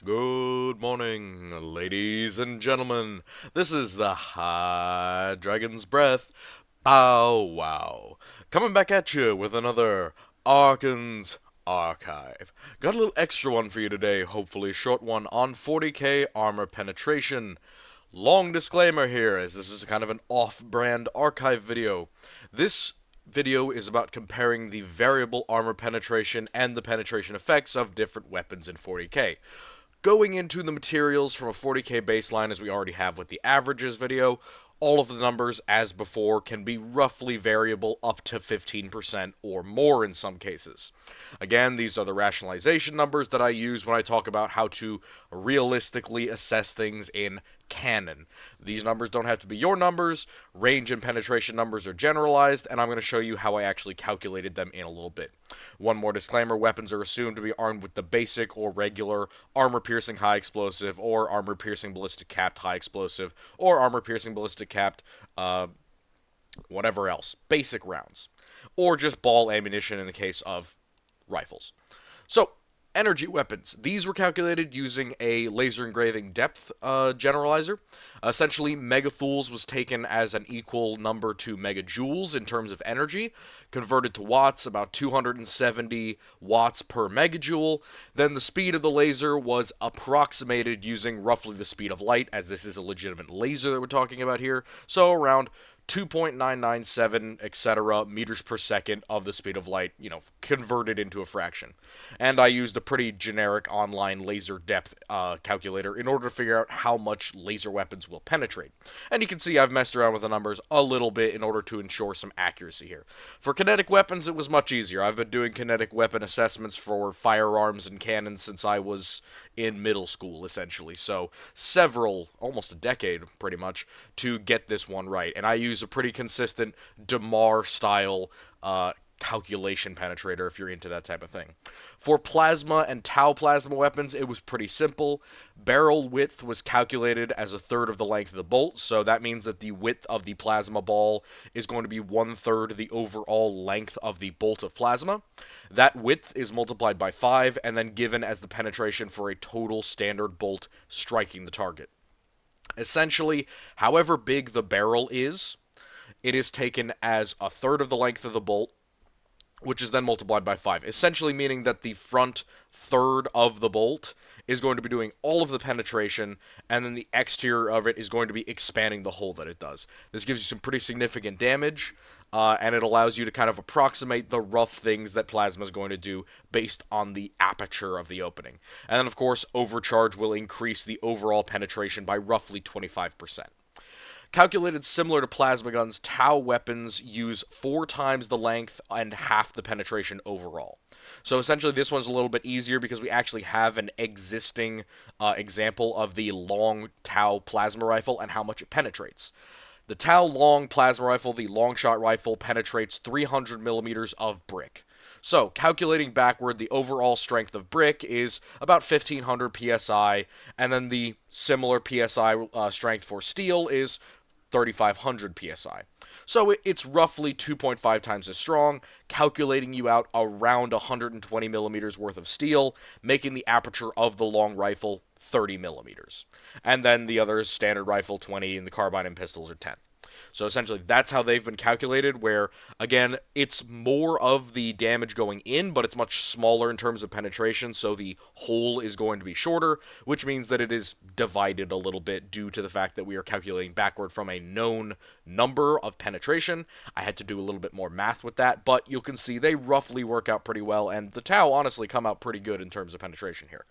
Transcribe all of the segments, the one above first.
Good morning, ladies and gentlemen. This is the High Dragon's Breath Bow Wow. Coming back at you with another Archon's Archive. Got a little extra one for you today, hopefully a short one on 40k armor penetration. Long disclaimer here, as this is kind of an off-brand archive video. This video is about comparing the variable armor penetration and the penetration effects of different weapons in 40k. Going into the materials from a 40k baseline as we already have with the averages video, all of the numbers, as before, can be roughly variable up to 15% or more in some cases. Again, these are the rationalization numbers that I use when I talk about how to realistically assess things in canon. These numbers don't have to be your numbers. Range and penetration numbers are generalized, and I'm going to show you how I actually calculated them in a little bit. One more disclaimer, weapons are assumed to be armed with the basic or regular armor-piercing high explosive, or armor-piercing ballistic capped high explosive, or armor-piercing ballistic capped, whatever else. Basic rounds. Or just ball ammunition in the case of rifles. So, energy weapons. These were calculated using a laser engraving depth generalizer. Essentially, megafouls was taken as an equal number to megajoules in terms of energy, converted to watts, about 270 watts per megajoule. Then the speed of the laser was approximated using roughly the speed of light, as this is a legitimate laser that we're talking about here. So around 2.997, etc., meters per second of the speed of light, converted into a fraction. And I used a pretty generic online laser depth calculator in order to figure out how much laser weapons will penetrate. And you can see I've messed around with the numbers a little bit in order to ensure some accuracy here. For kinetic weapons, it was much easier. I've been doing kinetic weapon assessments for firearms and cannons since I was in middle school, essentially. So almost a decade, pretty much, to get this one right. And I use a pretty consistent DeMar style calculation penetrator if you're into that type of thing. For plasma and tau plasma weapons, it was pretty simple. Barrel width was calculated as a third of the length of the bolt, so that means that the width of the plasma ball is going to be 1/3 of the overall length of the bolt of plasma. That width is multiplied by 5 and then given as the penetration for a total standard bolt striking the target. Essentially, however big the barrel is, it is taken as a third of the length of the bolt, which is then multiplied by 5, essentially meaning that the front third of the bolt is going to be doing all of the penetration, and then the exterior of it is going to be expanding the hole that it does. This gives you some pretty significant damage, and it allows you to kind of approximate the rough things that plasma is going to do based on the aperture of the opening. And then, of course, overcharge will increase the overall penetration by roughly 25%. Calculated similar to plasma guns, tau weapons use 4 times the length and half the penetration overall. So essentially this one's a little bit easier because we actually have an existing example of the long tau plasma rifle and how much it penetrates. The tau long plasma rifle, the long shot rifle, penetrates 300 millimeters of brick. So, calculating backward, the overall strength of brick is about 1500 psi, and then the similar psi strength for steel is 3500 psi. So it's roughly 2.5 times as strong, calculating you out around 120 millimeters worth of steel, making the aperture of the long rifle 30 millimeters. And then the other standard rifle 20, and the carbine and pistols are 10. So essentially, that's how they've been calculated, where, again, it's more of the damage going in, but it's much smaller in terms of penetration, so the hole is going to be shorter, which means that it is divided a little bit due to the fact that we are calculating backward from a known number of penetration. I had to do a little bit more math with that, but you can see they roughly work out pretty well, and the tau honestly come out pretty good in terms of penetration here.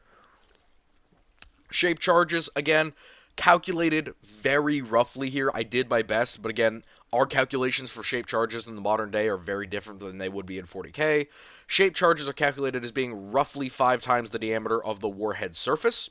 Shape charges, again, calculated very roughly here. I did my best, but again, our calculations for shape charges in the modern day are very different than they would be in 40k. Shape charges are calculated as being roughly 5 times the diameter of the warhead surface.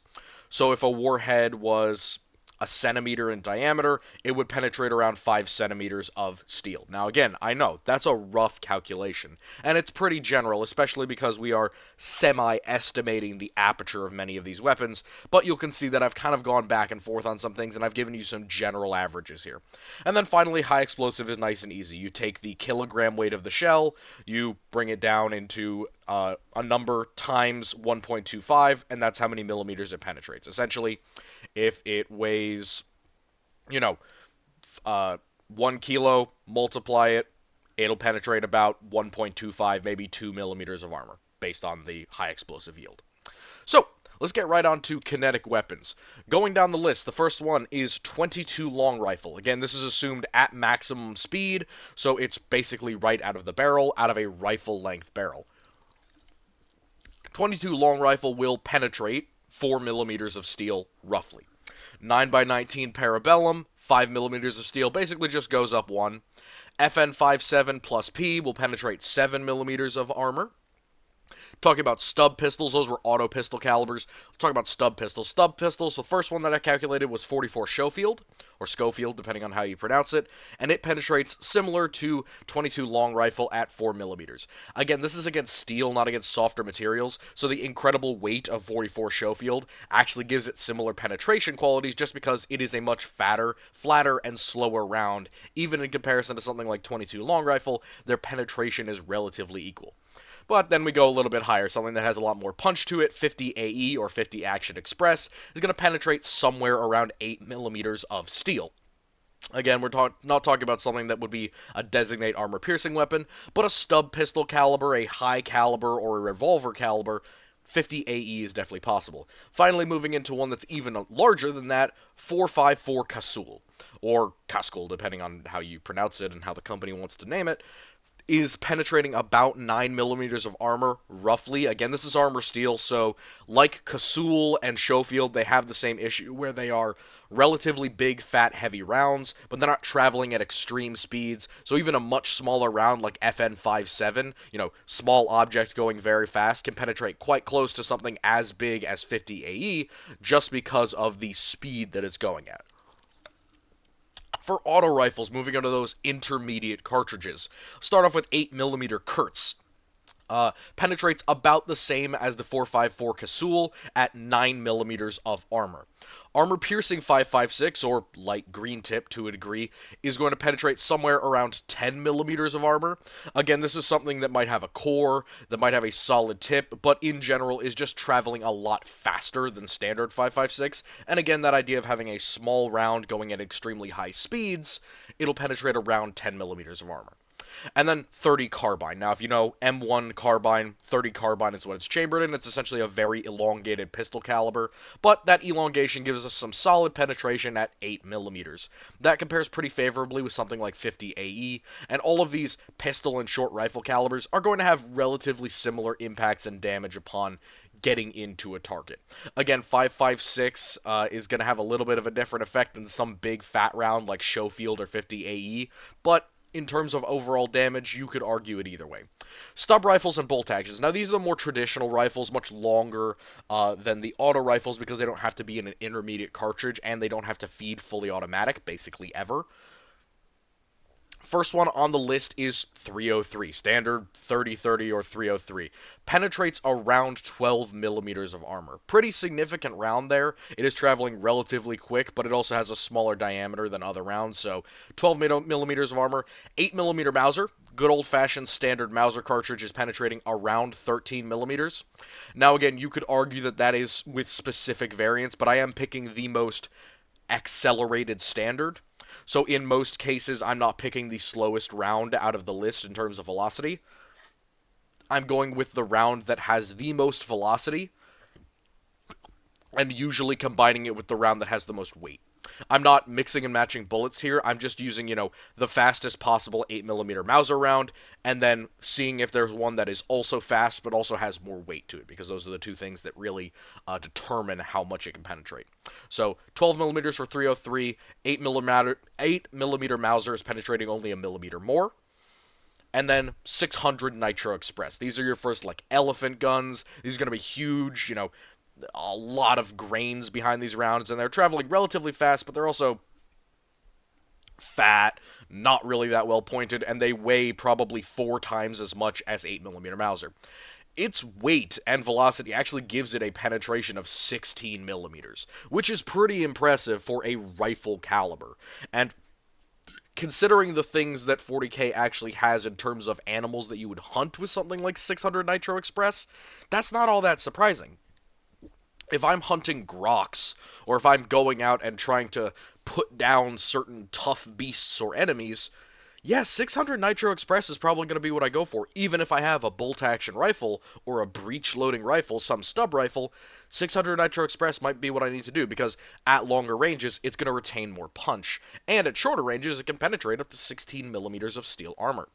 So if a warhead was a centimeter in diameter, it would penetrate around 5 centimeters of steel. Now again, I know that's a rough calculation, and it's pretty general, especially because we are semi-estimating the aperture of many of these weapons, but you can see that I've kind of gone back and forth on some things, and I've given you some general averages here. And then finally, high explosive is nice and easy. You take the kilogram weight of the shell, you bring it down into a number times 1.25, and that's how many millimeters it penetrates. Essentially, if it weighs, you know, 1 kilo, multiply it, it'll penetrate about 1.25, maybe 2 millimeters of armor, based on the high explosive yield. So, let's get right on to kinetic weapons. Going down the list, the first one is 22 long rifle. Again, this is assumed at maximum speed, so it's basically right out of the barrel, out of a rifle-length barrel. 22 long rifle will penetrate 4 millimeters of steel, roughly. 9x19 parabellum, 5 millimeters of steel, basically just goes up 1. FN57 plus P will penetrate 7 millimeters of armor. Talking about stub pistols, those were auto pistol calibers. Let's talk about stub pistols. Stub pistols, the first one that I calculated was 44 Schofield, or Schofield, depending on how you pronounce it, and it penetrates similar to 22 long rifle at 4 millimeters. Again, this is against steel, not against softer materials, so the incredible weight of 44 Schofield actually gives it similar penetration qualities just because it is a much fatter, flatter, and slower round. Even in comparison to something like 22 long rifle, their penetration is relatively equal. But then we go a little bit higher, something that has a lot more punch to it. 50 AE, or 50 Action Express, is going to penetrate somewhere around 8 millimeters of steel. Again, we're not talking about something that would be a designate armor-piercing weapon, but a stub pistol caliber, a high caliber, or a revolver caliber. 50 AE is definitely possible. Finally, moving into one that's even larger than that, 454 Kasul, or Kaskul, depending on how you pronounce it and how the company wants to name it, is penetrating about 9 millimeters of armor, roughly. Again, this is armor steel, so like Kasul and Schofield, they have the same issue where they are relatively big, fat, heavy rounds, but they're not traveling at extreme speeds, so even a much smaller round like FN57, small object going very fast, can penetrate quite close to something as big as 50 AE, just because of the speed that it's going at. For auto rifles, moving on to those intermediate cartridges. Start off with 8mm Kurtz. Penetrates about the same as the 454 Kasul at 9 millimeters of armor. Armor-piercing 556, or light green tip to a degree, is going to penetrate somewhere around 10 millimeters of armor. Again, this is something that might have a core, that might have a solid tip, but in general is just traveling a lot faster than standard 556. And again, that idea of having a small round going at extremely high speeds, it'll penetrate around 10 millimeters of armor. And then 30 carbine. Now, if you know M1 carbine, 30 carbine is what it's chambered in. It's essentially a very elongated pistol caliber, but that elongation gives us some solid penetration at 8 millimeters. That compares pretty favorably with something like 50 AE, and all of these pistol and short rifle calibers are going to have relatively similar impacts and damage upon getting into a target. Again, 556 is going to have a little bit of a different effect than some big fat round like Schofield or 50 AE, but in terms of overall damage, you could argue it either way. Stub rifles and bolt actions. Now, these are the more traditional rifles, much longer than the auto rifles because they don't have to be in an intermediate cartridge and they don't have to feed fully automatic, basically ever. First one on the list is 303, standard 30-30 or 303. Penetrates around 12 millimeters of armor. Pretty significant round there. It is traveling relatively quick, but it also has a smaller diameter than other rounds, so 12 millimeters of armor. 8 millimeter Mauser, good old-fashioned standard Mauser cartridge, is penetrating around 13 millimeters. Now again, you could argue that that is with specific variants, but I am picking the most accelerated standard. So in most cases, I'm not picking the slowest round out of the list in terms of velocity. I'm going with the round that has the most velocity, and usually combining it with the round that has the most weight. I'm not mixing and matching bullets here. I'm just using, the fastest possible 8mm Mauser round, and then seeing if there's one that is also fast, but also has more weight to it, because those are the two things that really determine how much it can penetrate. So, 12mm for 303, 8mm Mauser is penetrating only a millimeter more. And then 600 Nitro Express. These are your first, elephant guns. These are going to be huge, a lot of grains behind these rounds, and they're traveling relatively fast, but they're also fat, not really that well pointed, and they weigh probably 4 times as much as 8mm Mauser. Its weight and velocity actually gives it a penetration of 16 millimeters, which is pretty impressive for a rifle caliber. And considering the things that 40k actually has in terms of animals that you would hunt with something like 600 Nitro Express, that's not all that surprising. If I'm hunting groks, or if I'm going out and trying to put down certain tough beasts or enemies, yeah, 600 Nitro Express is probably going to be what I go for. Even if I have a bolt-action rifle or a breech-loading rifle, some stub rifle, 600 Nitro Express might be what I need to do, because at longer ranges, it's going to retain more punch. And at shorter ranges, it can penetrate up to 16 millimeters of steel armor.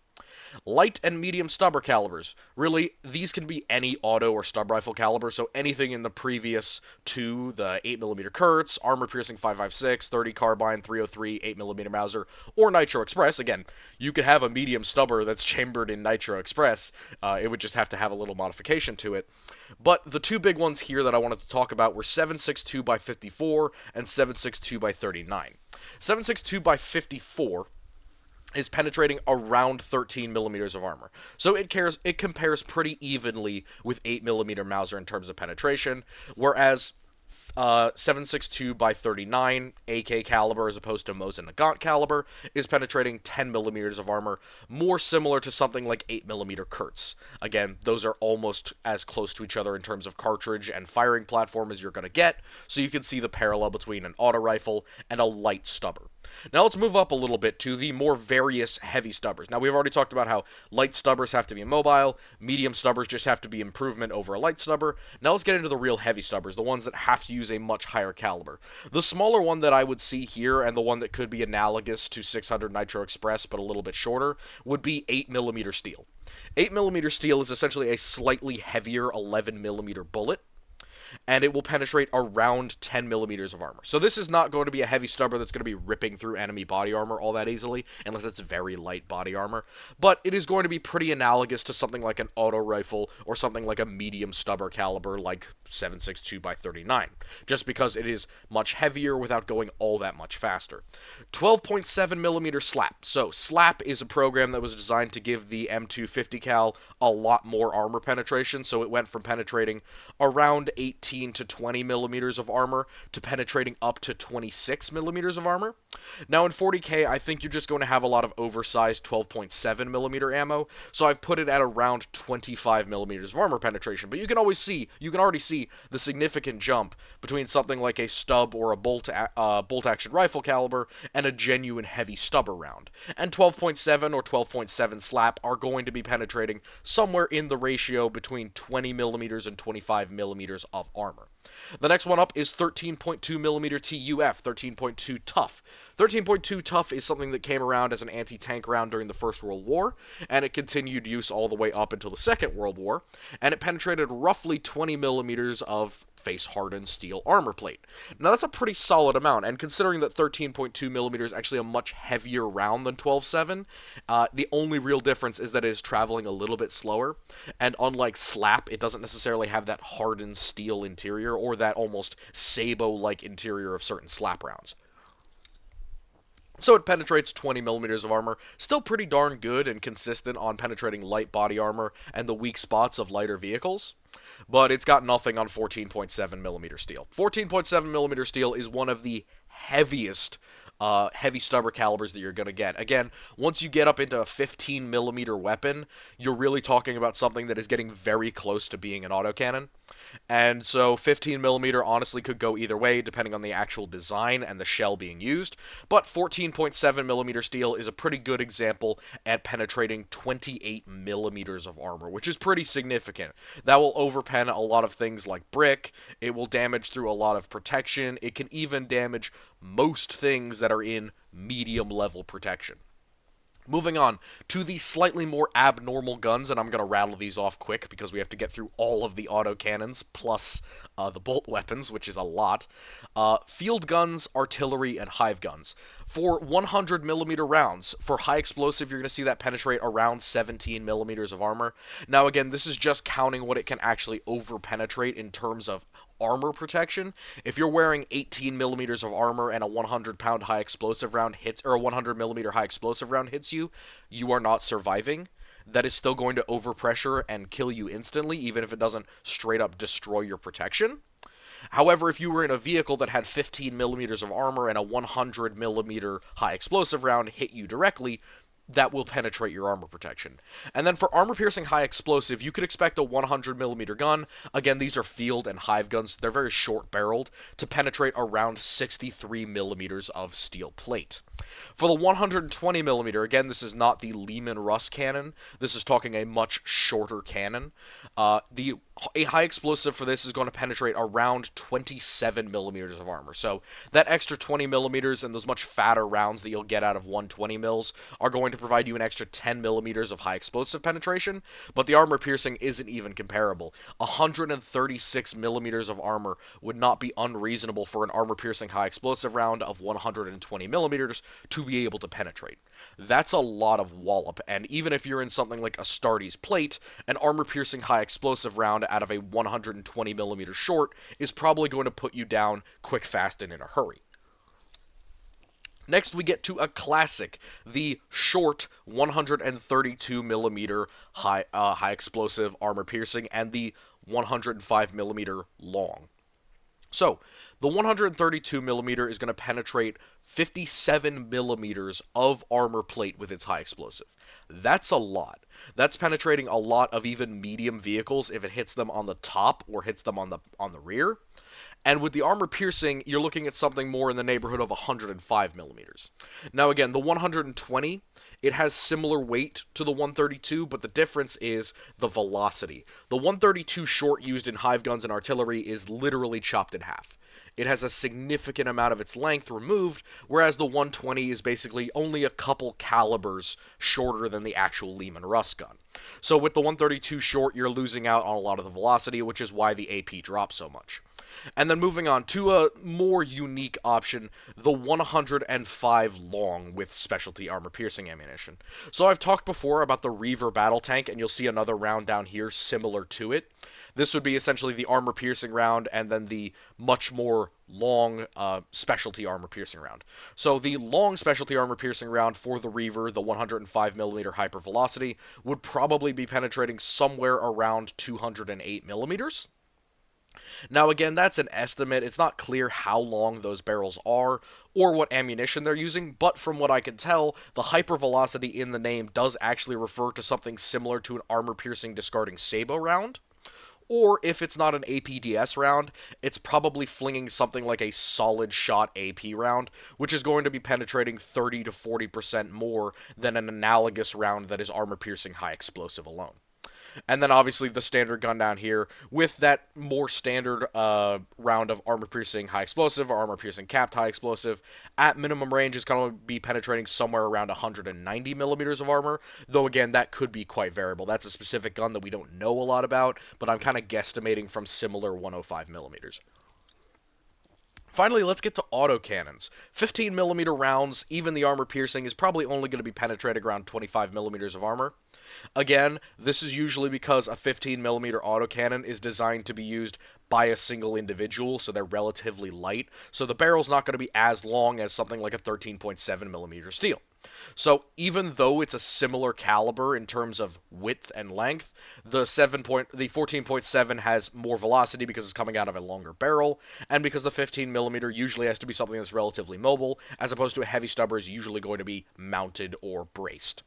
Light and medium stubber calibers. Really, these can be any auto or stub rifle caliber, so anything in the previous two, the 8mm Kurtz, armor-piercing 5.56, 30 carbine, 303, 8mm Mauser, or Nitro Express. Again, you could have a medium stubber that's chambered in Nitro Express. It would just have to have a little modification to it. But the two big ones here that I wanted to talk about were 7.62 by 54 and 7.62 by 39. 7.62 by 54 is penetrating around 13 millimeters of armor. So it compares pretty evenly with 8mm Mauser in terms of penetration, whereas 7.62 by 39 AK caliber, as opposed to Mosin Nagant caliber, is penetrating 10 millimeters of armor, more similar to something like 8mm Kurtz. Again, those are almost as close to each other in terms of cartridge and firing platform as you're going to get, so you can see the parallel between an auto rifle and a light stubber. Now let's move up a little bit to the more various heavy stubbers. Now we've already talked about how light stubbers have to be mobile, medium stubbers just have to be improvement over a light stubber. Now let's get into the real heavy stubbers, the ones that have to use a much higher caliber. The smaller one that I would see here, and the one that could be analogous to 600 Nitro Express but a little bit shorter, would be 8mm steel. 8mm steel is essentially a slightly heavier 11mm bullet, and it will penetrate around 10 millimeters of armor. So this is not going to be a heavy stubber that's going to be ripping through enemy body armor all that easily, unless it's very light body armor, but it is going to be pretty analogous to something like an auto rifle or something like a medium stubber caliber like 7.62 by 39, just because it is much heavier without going all that much faster. 12.7 millimeter slap. So slap is a program that was designed to give the M250 cal a lot more armor penetration, so it went from penetrating around 18 to 20 millimeters of armor to penetrating up to 26 millimeters of armor. Now in 40k, I think you're just going to have a lot of oversized 12.7 millimeter ammo, so I've put it at around 25 millimeters of armor penetration. But you can already see the significant jump between something like a stub or a bolt-action rifle caliber and a genuine heavy stubber round. And 12.7 or 12.7 slap are going to be penetrating somewhere in the ratio between 20 millimeters and 25 millimeters of armor. The next one up is 13.2 millimeter TUF, 13.2 Tough. 13.2 Tough is something that came around as an anti-tank round during the First World War, and it continued use all the way up until the Second World War, and it penetrated roughly 20 millimeters of face-hardened steel armor plate. Now that's a pretty solid amount, and considering that 13.2 millimeters is actually a much heavier round than 12.7, the only real difference is that it is traveling a little bit slower, and unlike slap, it doesn't necessarily have that hardened steel interior or that almost sabot-like interior of certain slap rounds. So it penetrates 20 millimeters of armor, still pretty darn good and consistent on penetrating light body armor and the weak spots of lighter vehicles, but it's got nothing on 14.7 millimeter steel. 14.7 millimeter steel is one of the heaviest heavy stubber calibers that you're going to get. Again, once you get up into a 15 millimeter weapon, you're really talking about something that is getting very close to being an autocannon. And so 15 millimeter honestly could go either way depending on the actual design and the shell being used, but 14.7 millimeter steel is a pretty good example at penetrating 28 millimeters of armor, which is pretty significant. That will overpen a lot of things like brick, it will damage through a lot of protection, it can even damage most things that are in medium level protection. Moving on to the slightly more abnormal guns, and I'm going to rattle these off quick because we have to get through all of the autocannons plus the bolt weapons, which is a lot. Field guns, artillery, and hive guns. For 100 millimeter rounds, for high explosive, you're going to see that penetrate around 17 millimeters of armor. Now again, this is just counting what it can actually over-penetrate in terms of armor protection. If you're wearing 18 millimeters of armor and a 100-pound high explosive round hits, or a 100 millimeter high explosive round hits you, you are not surviving. That is still going to overpressure and kill you instantly, even if it doesn't straight up destroy your protection. However, if you were in a vehicle that had 15 millimeters of armor and a 100 millimeter high explosive round hit you directly, that will penetrate your armor protection. And then for armor-piercing high explosive, you could expect a 100 millimeter gun. Again, these are field and hive guns. They're very short-barreled to penetrate around 63 millimeters of steel plate. For the 120 millimeter, again, this is not the Lehman Russ cannon. This is talking a much shorter cannon. A high explosive for this is going to penetrate around 27 millimeters of armor. So that extra 20 millimeters and those much fatter rounds that you'll get out of 120 mils are going to provide you an extra 10 millimeters of high explosive penetration, but the armor piercing isn't even comparable. 136 millimeters of armor would not be unreasonable for an armor piercing high explosive round of 120 millimeters to be able to penetrate. That's a lot of wallop, and even if you're in something like Astartes plate, an armor piercing high explosive round out of a 120 millimeter short is probably going to put you down quick, fast, and in a hurry. Next, we get to a classic, the short 132 millimeter high explosive armor piercing and the 105 millimeter long. So, the 132 millimeter is going to penetrate 57 millimeters of armor plate with its high explosive. That's a lot. That's penetrating a lot of even medium vehicles if it hits them on the top or hits them on the rear. And with the armor piercing, you're looking at something more in the neighborhood of 105 millimeters. Now again, the 120, it has similar weight to the 132, but the difference is the velocity. The 132 short used in hive guns and artillery is literally chopped in half. It has a significant amount of its length removed, whereas the 120 is basically only a couple calibers shorter than the actual Lehman Russ gun. So with the 132 short, you're losing out on a lot of the velocity, which is why the AP drops so much. And then moving on to a more unique option, the 105 long with specialty armor piercing ammunition. So I've talked before about the Reaver battle tank, and you'll see another round down here similar to it. This would be essentially the armor piercing round and then the much more long specialty armor piercing round. So the long specialty armor piercing round for the Reaver, the 105mm hypervelocity, would probably be penetrating somewhere around 208 millimeters. Now again, that's an estimate. It's not clear how long those barrels are or what ammunition they're using, but from what I can tell, the hypervelocity in the name does actually refer to something similar to an armor-piercing discarding sabot round. Or if it's not an APDS round, it's probably flinging something like a solid shot AP round, which is going to be penetrating 30 to 40% more than an analogous round that is armor-piercing high explosive alone. And then obviously the standard gun down here with that more standard round of armor-piercing high explosive or armor-piercing capped high explosive. At minimum range is going to be penetrating somewhere around 190 millimeters of armor, though again that could be quite variable. That's a specific gun that we don't know a lot about, but I'm kind of guesstimating from similar 105 millimeters. Finally, let's get to autocannons. 15mm rounds, even the armor piercing, is probably only going to be penetrating around 25 millimeters of armor. Again, this is usually because a 15mm autocannon is designed to be used by a single individual, so they're relatively light. So the barrel's not going to be as long as something like a 13.7mm steel. So even though it's a similar caliber in terms of width and length, the 14.7 has more velocity because it's coming out of a longer barrel, and because the 15mm usually has to be something that's relatively mobile, as opposed to a heavy stubber is usually going to be mounted or braced.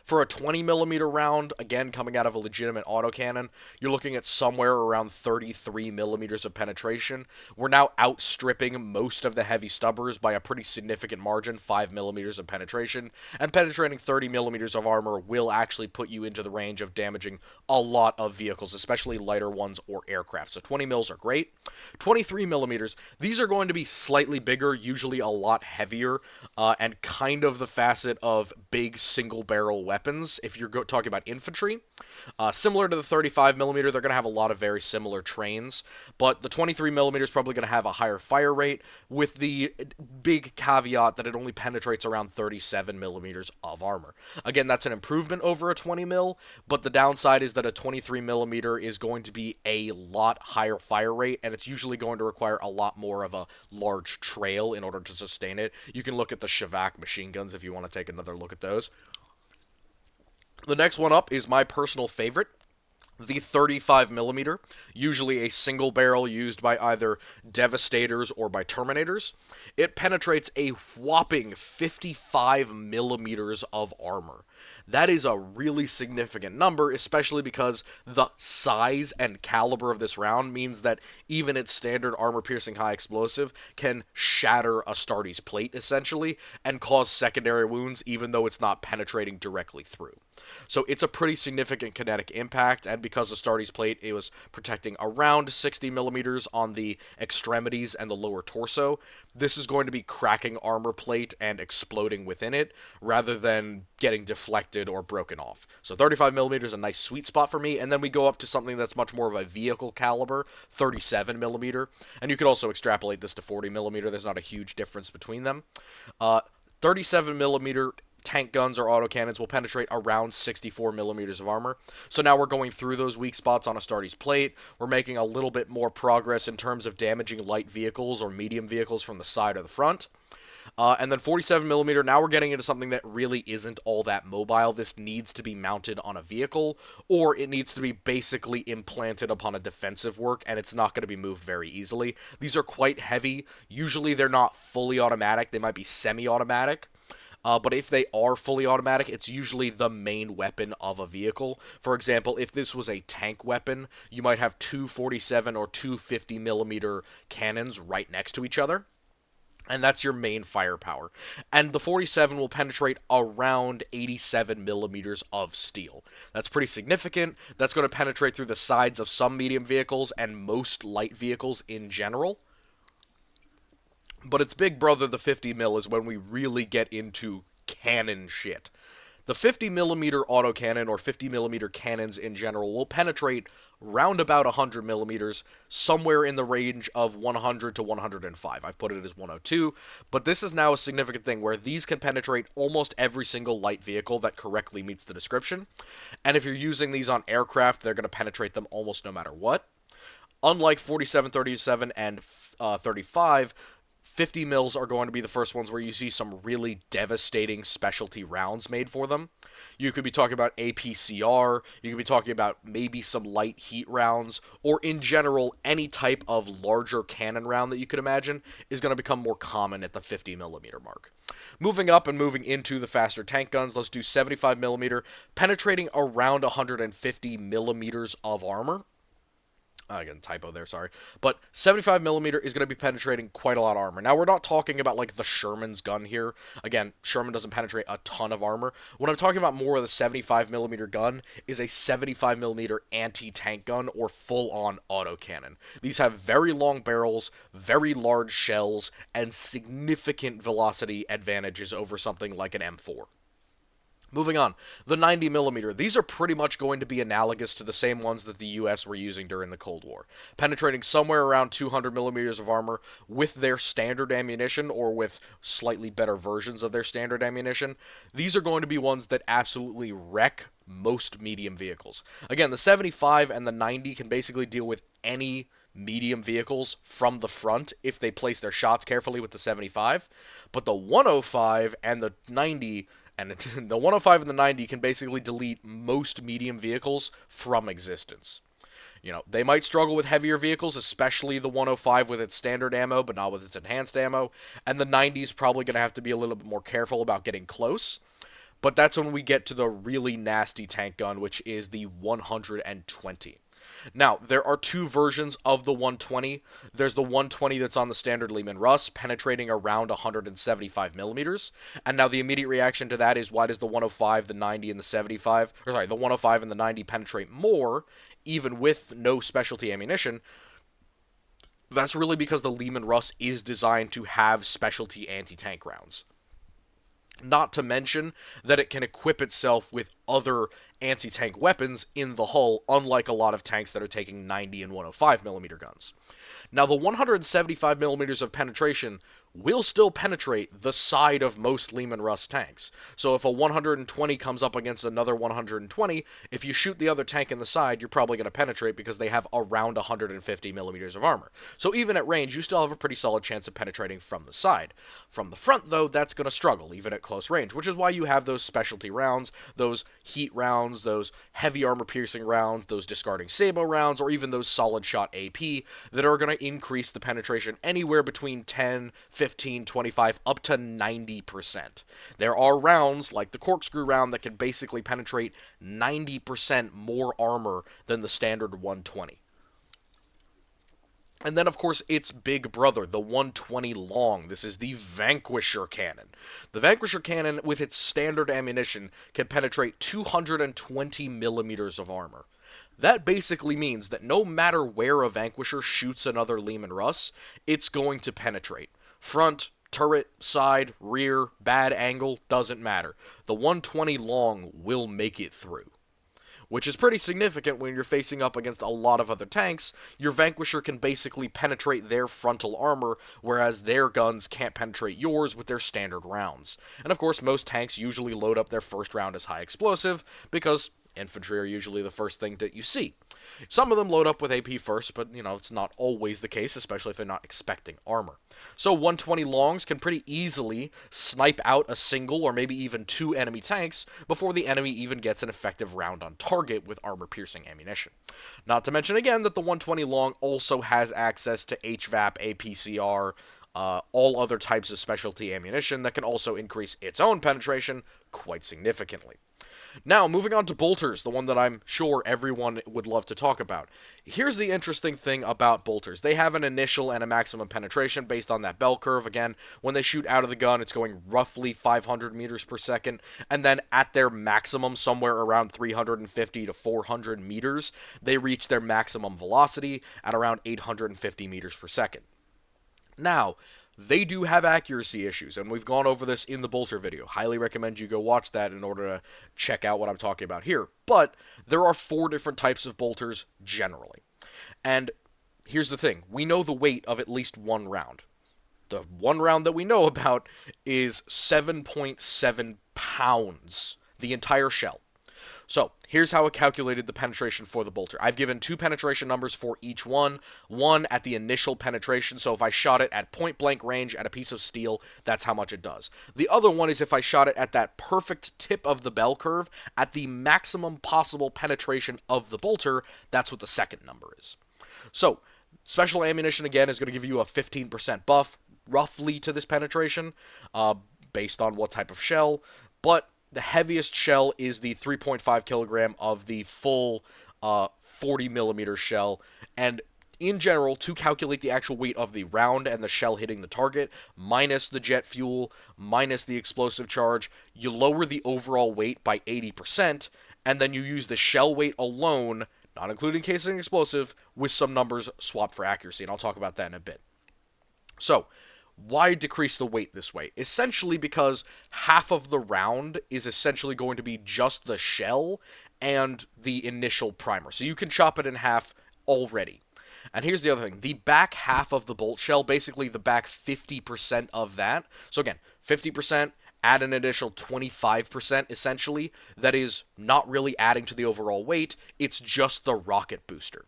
For a 20mm round, again coming out of a legitimate autocannon, you're looking at somewhere around 33 millimeters of penetration. We're now outstripping most of the heavy stubbers by a pretty significant margin, 5 millimeters of penetration, and penetrating 30 millimeters of armor will actually put you into the range of damaging a lot of vehicles, especially lighter ones or aircraft. So 20 mils are great. 23 millimeters, these are going to be slightly bigger, usually a lot heavier, and kind of the facet of big single barrel weapons if you're talking about infantry. Similar to the 35mm, they're going to have a lot of very similar trains, but the 23mm is probably going to have a higher fire rate with the big caveat that it only penetrates around 37mm of armor. Again, that's an improvement over a 20mm, but the downside is that a 23mm is going to be a lot higher fire rate, and it's usually going to require a lot more of a large trail in order to sustain it. You can look at the Shavak machine guns if you want to take another look at those. The next one up is my personal favorite, The 35mm, usually a single barrel used by either Devastators or by Terminators, it penetrates a whopping 55mm of armor. That is a really significant number, especially because the size and caliber of this round means that even its standard armor-piercing high explosive can shatter a Astartes plate, essentially, and cause secondary wounds, even though it's not penetrating directly through. So it's a pretty significant kinetic impact, and because Astartes plate, it was protecting around 60mm on the extremities and the lower torso, this is going to be cracking armor plate and exploding within it, rather than getting deflected or broken off. So 35mm is a nice sweet spot for me, and then we go up to something that's much more of a vehicle caliber, 37mm, and you could also extrapolate this to 40mm, there's not a huge difference between them. 37mm tank guns or autocannons will penetrate around 64mm of armor. So now we're going through those weak spots on Astartes plate. We're making a little bit more progress in terms of damaging light vehicles or medium vehicles from the side or the front. And then 47mm, now we're getting into something that really isn't all that mobile. This needs to be mounted on a vehicle, or it needs to be basically implanted upon a defensive work, and it's not going to be moved very easily. These are quite heavy. Usually they're not fully automatic. They might be semi-automatic. But if they are fully automatic, it's usually the main weapon of a vehicle. For example, if this was a tank weapon, you might have two 47 or two 50mm cannons right next to each other. And that's your main firepower. And the 47 will penetrate around 87mm of steel. That's pretty significant. That's going to penetrate through the sides of some medium vehicles and most light vehicles in general. But its big brother, the 50mm, is when we really get into cannon shit. The 50mm autocannon, or 50mm cannons in general, will penetrate round about 100mm, somewhere in the range of 100 to 105. I've put it as 102, but this is now a significant thing where these can penetrate almost every single light vehicle that correctly meets the description. And if you're using these on aircraft, they're going to penetrate them almost no matter what. Unlike 47, 37, and 35, 50 mils are going to be the first ones where you see some really devastating specialty rounds made for them. You could be talking about APCR, you could be talking about maybe some light heat rounds, or in general, any type of larger cannon round that you could imagine is going to become more common at the 50mm mark. Moving up and moving into the faster tank guns, let's do 75mm, penetrating around 150mm of armor. Again, typo there, sorry. But 75mm is going to be penetrating quite a lot of armor. Now, we're not talking about, like, the Sherman's gun here. Again, Sherman doesn't penetrate a ton of armor. What I'm talking about more of the 75mm gun is a 75mm anti-tank gun or full-on autocannon. These have very long barrels, very large shells, and significant velocity advantages over something like an M4. Moving on, the 90mm. These are pretty much going to be analogous to the same ones that the US were using during the Cold War, penetrating somewhere around 200mm of armor with their standard ammunition or with slightly better versions of their standard ammunition. These are going to be ones that absolutely wreck most medium vehicles. Again, the 75 and the 90 can basically deal with any medium vehicles from the front if they place their shots carefully with the 75, but the 105 and the 90 and the 105 and the 90 can basically delete most medium vehicles from existence. You know, they might struggle with heavier vehicles, especially the 105 with its standard ammo, but not with its enhanced ammo, and the 90 is probably going to have to be a little bit more careful about getting close. But that's when we get to the really nasty tank gun, which is the 120. Now, there are two versions of the 120. There's the 120 that's on the standard Lehman Russ, penetrating around 175mm. And now the immediate reaction to that is, why does the 105, the 90, and the 75, or sorry, the 105 and the 90 penetrate more, even with no specialty ammunition? That's really because the Lehman Russ is designed to have specialty anti-tank rounds. Not to mention that it can equip itself with other anti-tank weapons in the hull, unlike a lot of tanks that are taking 90 and 105mm guns. Now, the 175mm of penetration will still penetrate the side of most Lehman Russ tanks. So if a 120 comes up against another 120, if you shoot the other tank in the side, you're probably going to penetrate because they have around 150mm of armor. So even at range, you still have a pretty solid chance of penetrating from the side. From the front, though, that's going to struggle, even at close range, which is why you have those specialty rounds, those heat rounds, those heavy armor-piercing rounds, those discarding sabot rounds, or even those solid-shot AP that are going to increase the penetration anywhere between 10, 15, 25, up to 90%. There are rounds, like the corkscrew round, that can basically penetrate 90% more armor than the standard 120. And then, of course, its big brother, the 120 long. This is the Vanquisher Cannon. The Vanquisher Cannon, with its standard ammunition, can penetrate 220 millimeters of armor. That basically means that no matter where a Vanquisher shoots another Leman Russ, it's going to penetrate. Front, turret, side, rear, bad angle, doesn't matter. The 120 long will make it through, which is pretty significant when you're facing up against a lot of other tanks. Your Vanquisher can basically penetrate their frontal armor, whereas their guns can't penetrate yours with their standard rounds. And of course, most tanks usually load up their first round as high explosive, because infantry are usually the first thing that you see. Some of them load up with AP first, but, it's not always the case, especially if they're not expecting armor. So 120 longs can pretty easily snipe out a single or maybe even two enemy tanks before the enemy even gets an effective round on target with armor-piercing ammunition. Not to mention, again, that the 120 long also has access to HVAP, APCR, all other types of specialty ammunition that can also increase its own penetration quite significantly. Now, moving on to bolters, the one that I'm sure everyone would love to talk about. Here's the interesting thing about bolters. They have an initial and a maximum penetration based on that bell curve. Again, when they shoot out of the gun, it's going roughly 500 meters per second, and then at their maximum, somewhere around 350 to 400 meters, they reach their maximum velocity at around 850 meters per second. Now, they do have accuracy issues, and we've gone over this in the bolter video. Highly recommend you go watch that in order to check out what I'm talking about here. But there are 4 different types of bolters generally. And here's the thing. We know the weight of at least one round. The one round that we know about is 7.7 pounds, the entire shell. So, here's how I calculated the penetration for the bolter. I've given 2 penetration numbers for each one. One at the initial penetration, so if I shot it at point blank range at a piece of steel, that's how much it does. The other one is if I shot it at that perfect tip of the bell curve, at the maximum possible penetration of the bolter, that's what the second number is. So, special ammunition, again, is going to give you a 15% buff, roughly, to this penetration, based on what type of shell, but the heaviest shell is the 3.5 kilogram of the full 40 millimeter shell, and in general, to calculate the actual weight of the round and the shell hitting the target, minus the jet fuel, minus the explosive charge, you lower the overall weight by 80%, and then you use the shell weight alone, not including casing and explosive, with some numbers swapped for accuracy, and I'll talk about that in a bit. So, why decrease the weight this way? Essentially because half of the round is essentially going to be just the shell and the initial primer. So you can chop it in half already. And here's the other thing. The back half of the bolt shell, basically the back 50% of that. So again, 50%, add an additional 25% essentially. That is not really adding to the overall weight. It's just the rocket booster.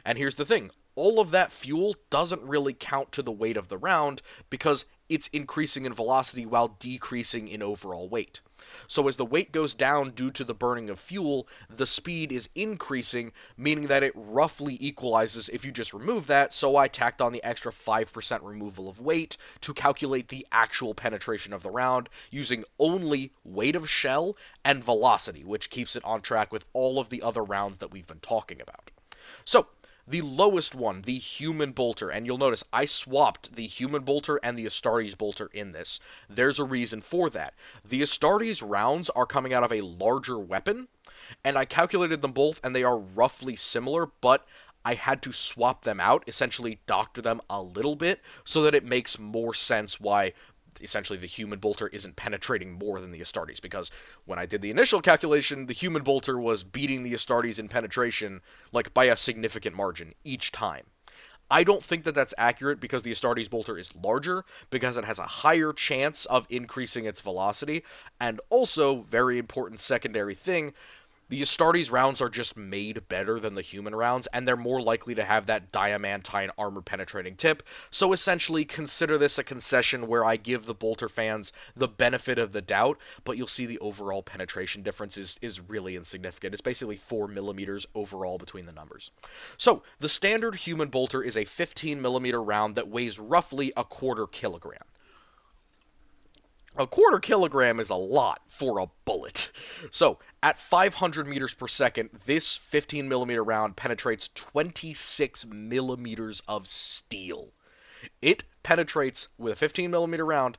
And here's the thing. All of that fuel doesn't really count to the weight of the round because it's increasing in velocity while decreasing in overall weight. So as the weight goes down due to the burning of fuel, the speed is increasing, meaning that it roughly equalizes if you just remove that, so I tacked on the extra 5% removal of weight to calculate the actual penetration of the round using only weight of shell and velocity, which keeps it on track with all of the other rounds that we've been talking about. So, the lowest one, the human bolter, and you'll notice I swapped the human bolter and the Astartes bolter in this. There's a reason for that. The Astartes rounds are coming out of a larger weapon, and I calculated them both, and they are roughly similar, but I had to swap them out, essentially doctor them a little bit, so that it makes more sense why essentially the human bolter isn't penetrating more than the Astartes, because when I did the initial calculation, the human bolter was beating the Astartes in penetration like by a significant margin each time. I don't think that that's accurate because the Astartes bolter is larger, because it has a higher chance of increasing its velocity, and also, very important secondary thing, The Astartes rounds are just made better than the human rounds, and they're more likely to have that diamantine armor-penetrating tip, so essentially consider this a concession where I give the bolter fans the benefit of the doubt, but you'll see the overall penetration difference is really insignificant. It's basically 4 millimeters overall between the numbers. So, the standard human bolter is a 15 millimeter round that weighs roughly a quarter kilogram. A quarter kilogram is a lot for a bullet. So, at 500 meters per second, this 15 millimeter round penetrates 26 millimeters of steel. It penetrates, with a 15 millimeter round,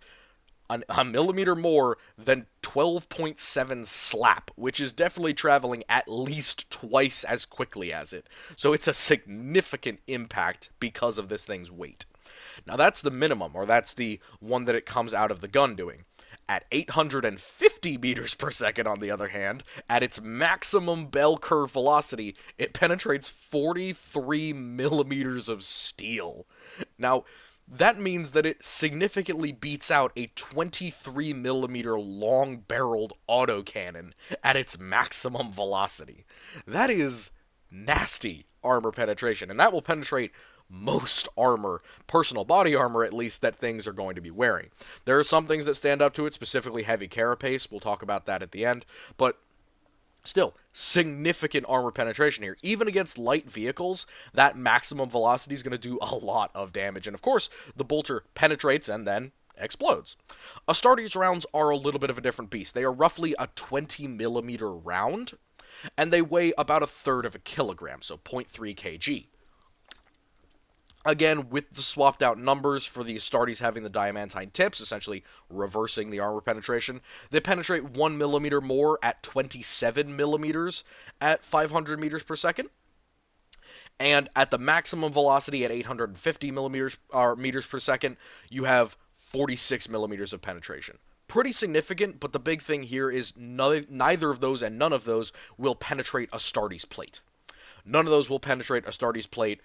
a millimeter more than 12.7 slap, which is definitely traveling at least twice as quickly as it. So it's a significant impact because of this thing's weight. Now that's the minimum, or that's the one that it comes out of the gun doing. At 850 meters per second, on the other hand, at its maximum bell curve velocity, it penetrates 43 millimeters of steel. Now, that means that it significantly beats out a 23 millimeter long-barreled autocannon at its maximum velocity. That is nasty armor penetration, and that will penetrate most armor, personal body armor at least, that things are going to be wearing. There are some things that stand up to it, specifically heavy carapace. We'll talk about that at the end, but still, significant armor penetration here. Even against light vehicles, that maximum velocity is going to do a lot of damage. And of course, the bolter penetrates and then explodes. Astartes rounds are a little bit of a different beast. They are roughly a 20 millimeter round, and they weigh about a third of a kilogram, so 0.3 kg. Again, with the swapped out numbers for the Astartes having the diamantine tips, essentially reversing the armor penetration, they penetrate 1 millimeter more at 27 millimeters at 500 meters per second. And at the maximum velocity at 850 meters per second, you have 46 millimeters of penetration. Pretty significant, but the big thing here is neither of those and none of those will penetrate Astartes plate. None of those will penetrate Astartes plate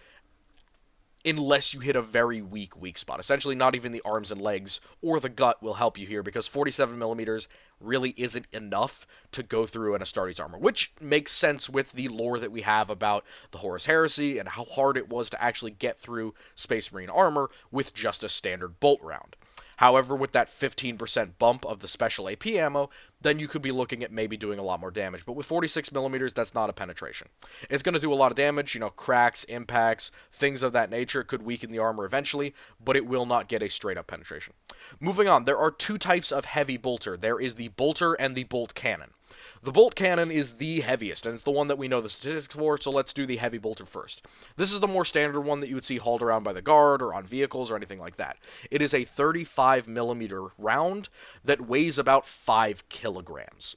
unless you hit a very weak spot. Essentially, not even the arms and legs or the gut will help you here, because 47 millimeters really isn't enough to go through an Astartes armor, which makes sense with the lore that we have about the Horus Heresy and how hard it was to actually get through Space Marine armor with just a standard bolt round. However, with that 15% bump of the special AP ammo, then you could be looking at maybe doing a lot more damage. But with 46 millimeters, that's not a penetration. It's going to do a lot of damage, cracks, impacts, things of that nature. It could weaken the armor eventually, but it will not get a straight-up penetration. Moving on, there are two types of heavy bolter. There is the bolter and the bolt cannon. The bolt cannon is the heaviest, and it's the one that we know the statistics for, so let's do the heavy bolter first. This is the more standard one that you would see hauled around by the guard or on vehicles or anything like that. It is a 35 millimeter round that weighs about 5 kilograms.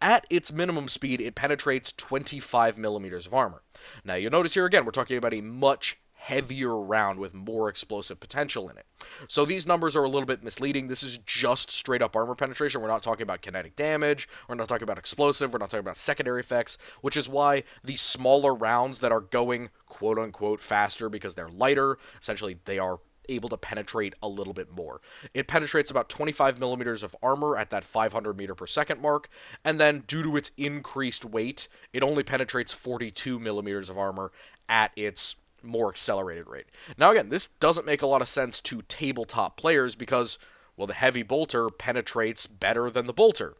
At its minimum speed, it penetrates 25 millimeters of armor. Now, you'll notice here again, we're talking about a much heavier round with more explosive potential in it. So these numbers are a little bit misleading. This is just straight up armor penetration. We're not talking about kinetic damage. We're not talking about explosive. We're not talking about secondary effects, which is why these smaller rounds that are going quote unquote faster because they're lighter, essentially they are able to penetrate a little bit more. It penetrates about 25 millimeters of armor at that 500 meter per second mark, and then due to its increased weight, it only penetrates 42 millimeters of armor at its more accelerated rate. Now again, this doesn't make a lot of sense to tabletop players because, well, the heavy bolter penetrates better than the bolter.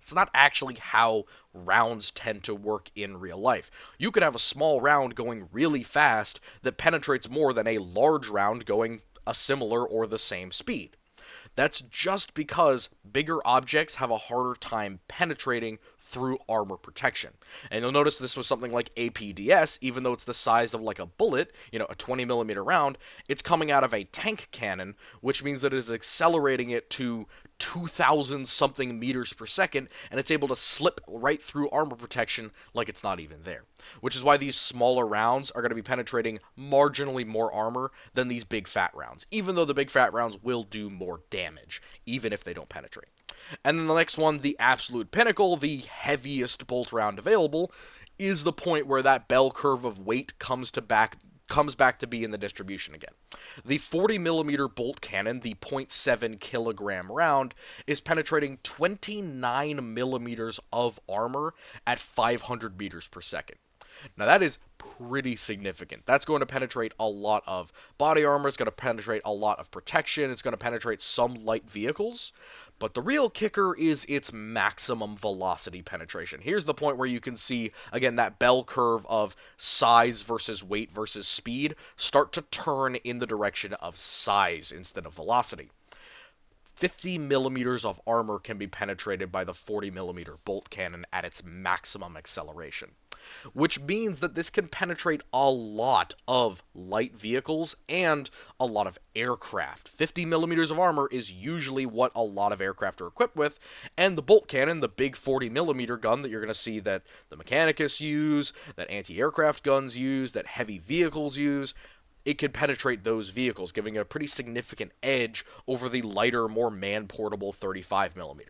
It's not actually how rounds tend to work in real life. You could have a small round going really fast that penetrates more than a large round going a similar or the same speed. That's just because bigger objects have a harder time penetrating through armor protection. And you'll notice this was something like APDS, even though it's the size of like a bullet, a 20 millimeter round, it's coming out of a tank cannon, which means that it is accelerating it to 2,000 something meters per second, and it's able to slip right through armor protection like it's not even there. Which is why these smaller rounds are going to be penetrating marginally more armor than these big fat rounds, even though the big fat rounds will do more damage, even if they don't penetrate. And then the next one, the absolute pinnacle, the heaviest bolt round available, is the point where that bell curve of weight comes comes back to be in the distribution again. The 40mm bolt cannon, the .7 kilogram round, is penetrating 29mm of armor at 500 meters per second. Now that is pretty significant. That's going to penetrate a lot of body armor, it's going to penetrate a lot of protection, it's going to penetrate some light vehicles, but the real kicker is its maximum velocity penetration. Here's the point where you can see, again, that bell curve of size versus weight versus speed start to turn in the direction of size instead of velocity. 50mm of armor can be penetrated by the 40mm bolt cannon at its maximum acceleration, which means that this can penetrate a lot of light vehicles and a lot of aircraft. 50mm of armor is usually what a lot of aircraft are equipped with, and the bolt cannon, the big 40mm gun that you're going to see that the Mechanicus use, that anti-aircraft guns use, that heavy vehicles use, it could penetrate those vehicles, giving it a pretty significant edge over the lighter, more man-portable 35mm.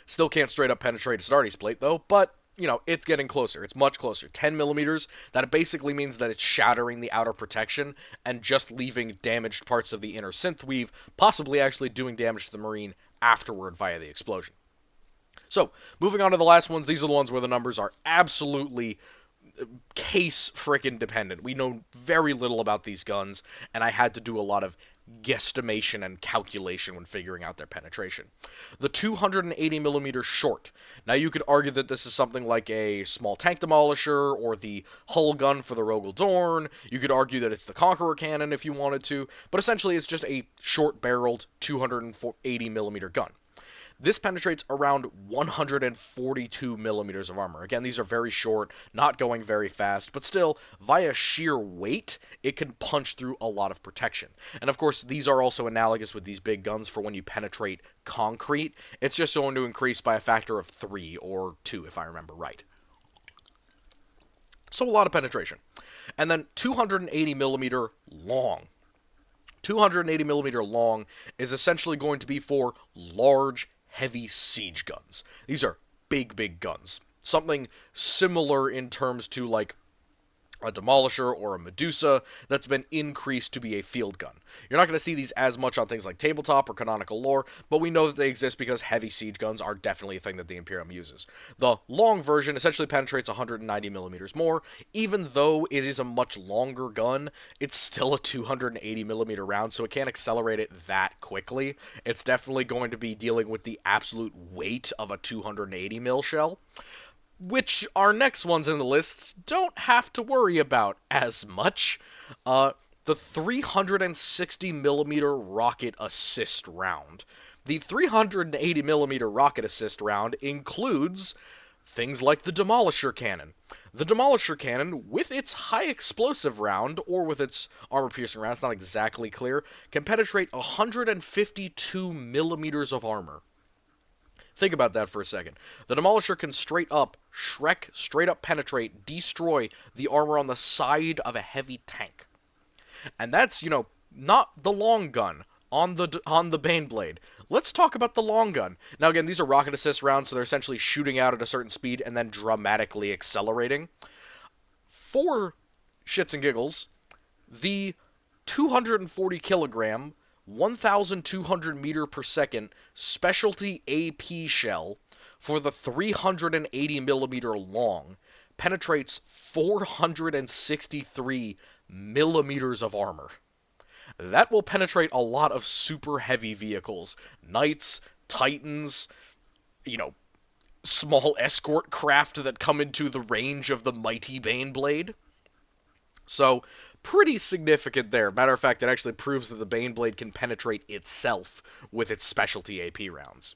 Still can't straight up penetrate a Astartes plate, though, but, you know, it's getting closer. It's much closer. 10mm, that basically means that it's shattering the outer protection and just leaving damaged parts of the inner synth weave, possibly actually doing damage to the Marine afterward via the explosion. So, moving on to the last ones, these are the ones where the numbers are absolutely case frickin' dependent. We know very little about these guns, and I had to do a lot of guesstimation and calculation when figuring out their penetration. The 280mm short. Now you could argue that this is something like a small tank demolisher or the hull gun for the Rogel Dorn. You could argue that it's the Conqueror cannon if you wanted to, but essentially it's just a short-barreled 280mm gun. This penetrates around 142mm of armor. Again, these are very short, not going very fast, but still, via sheer weight, it can punch through a lot of protection. And of course, these are also analogous with these big guns for when you penetrate concrete. It's just going to increase by a factor of 3 or 2, if I remember right. So a lot of penetration. And then 280mm long. 280mm long is essentially going to be for large, heavy siege guns. These are big, big guns. Something similar in terms to like a Demolisher or a Medusa that's been increased to be a field gun. You're not going to see these as much on things like tabletop or canonical lore, but we know that they exist because heavy siege guns are definitely a thing that the Imperium uses. The long version essentially penetrates 190mm more. Even though it is a much longer gun, it's still a 280mm round, so it can't accelerate it that quickly. It's definitely going to be dealing with the absolute weight of a 280mm shell, which our next ones in the list don't have to worry about as much. The 360mm rocket assist round. The 380mm rocket assist round includes things like the Demolisher cannon. The Demolisher cannon, with its high explosive round, or with its armor-piercing round, it's not exactly clear, can penetrate 152mm of armor. Think about that for a second. The Demolisher can straight up penetrate, destroy the armor on the side of a heavy tank. And that's, you know, not the long gun on the Baneblade. Let's talk about the long gun. Now again, these are rocket assist rounds, so they're essentially shooting out at a certain speed and then dramatically accelerating. For shits and giggles, the 240 kilogram 1,200 meter per second specialty AP shell for the 380mm long penetrates 463 millimeters of armor. That will penetrate a lot of super heavy vehicles. Knights, Titans, you know, small escort craft that come into the range of the mighty Baneblade. So, pretty significant there. Matter of fact, it actually proves that the Baneblade can penetrate itself with its specialty AP rounds.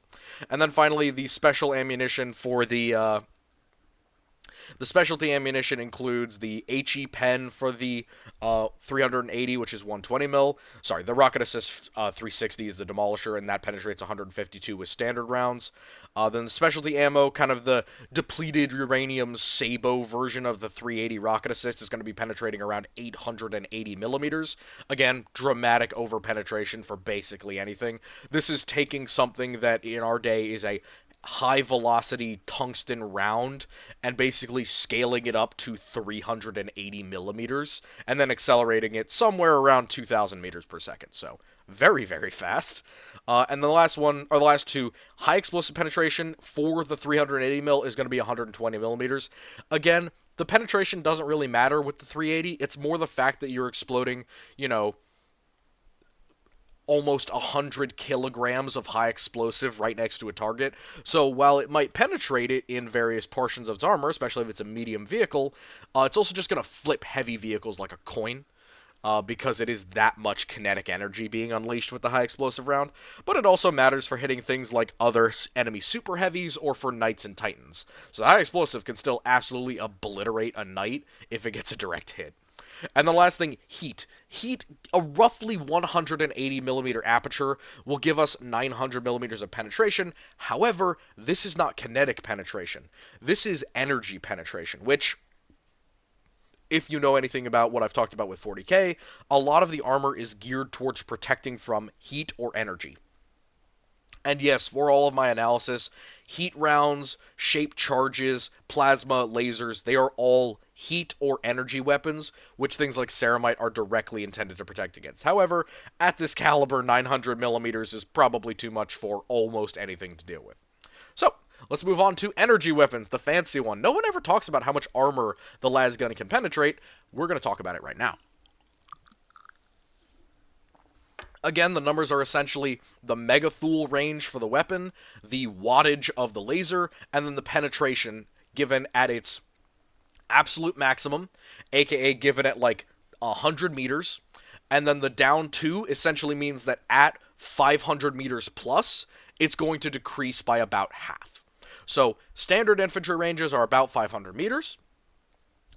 And then finally, the special ammunition for the specialty ammunition includes the HE pen for the 380, which is 120 mil. Sorry, the Rocket Assist 360 is the Demolisher, and that penetrates 152 with standard rounds. Then the specialty ammo, kind of the depleted uranium Sabo version of the 380 Rocket Assist, is going to be penetrating around 880 millimeters. Again, dramatic over penetration for basically anything. This is taking something that in our day is a high velocity tungsten round and basically scaling it up to 380 millimeters and then accelerating it somewhere around 2,000 meters per second. So very, very fast. And the last one, or the last two, high explosive penetration for the 380 mil is going to be 120 millimeters. Again, the penetration doesn't really matter with the 380. It's more the fact that you're exploding, almost 100 kilograms of high explosive right next to a target. So while it might penetrate it in various portions of its armor, especially if it's a medium vehicle, it's also just going to flip heavy vehicles like a coin. Because it is that much kinetic energy being unleashed with the high explosive round, but it also matters for hitting things like other enemy super heavies or for knights and titans. So the high explosive can still absolutely obliterate a knight if it gets a direct hit. And the last thing, heat. Heat, a roughly 180 millimeter aperture will give us 900 millimeters of penetration. However, this is not kinetic penetration. This is energy penetration, which, if you know anything about what I've talked about with 40k, a lot of the armor is geared towards protecting from heat or energy. And yes, for all of my analysis, heat rounds, shape charges, plasma, lasers, they are all heat or energy weapons, which things like ceramite are directly intended to protect against. However, at this caliber, 900 millimeters is probably too much for almost anything to deal with. So, let's move on to energy weapons, the fancy one. No one ever talks about how much armor the lasgun can penetrate. We're going to talk about it right now. Again, the numbers are essentially the megathule range for the weapon, the wattage of the laser, and then the penetration given at its absolute maximum, aka given at like 100 meters, and then the down 2 essentially means that at 500 meters plus, it's going to decrease by about half. So standard infantry ranges are about 500 meters.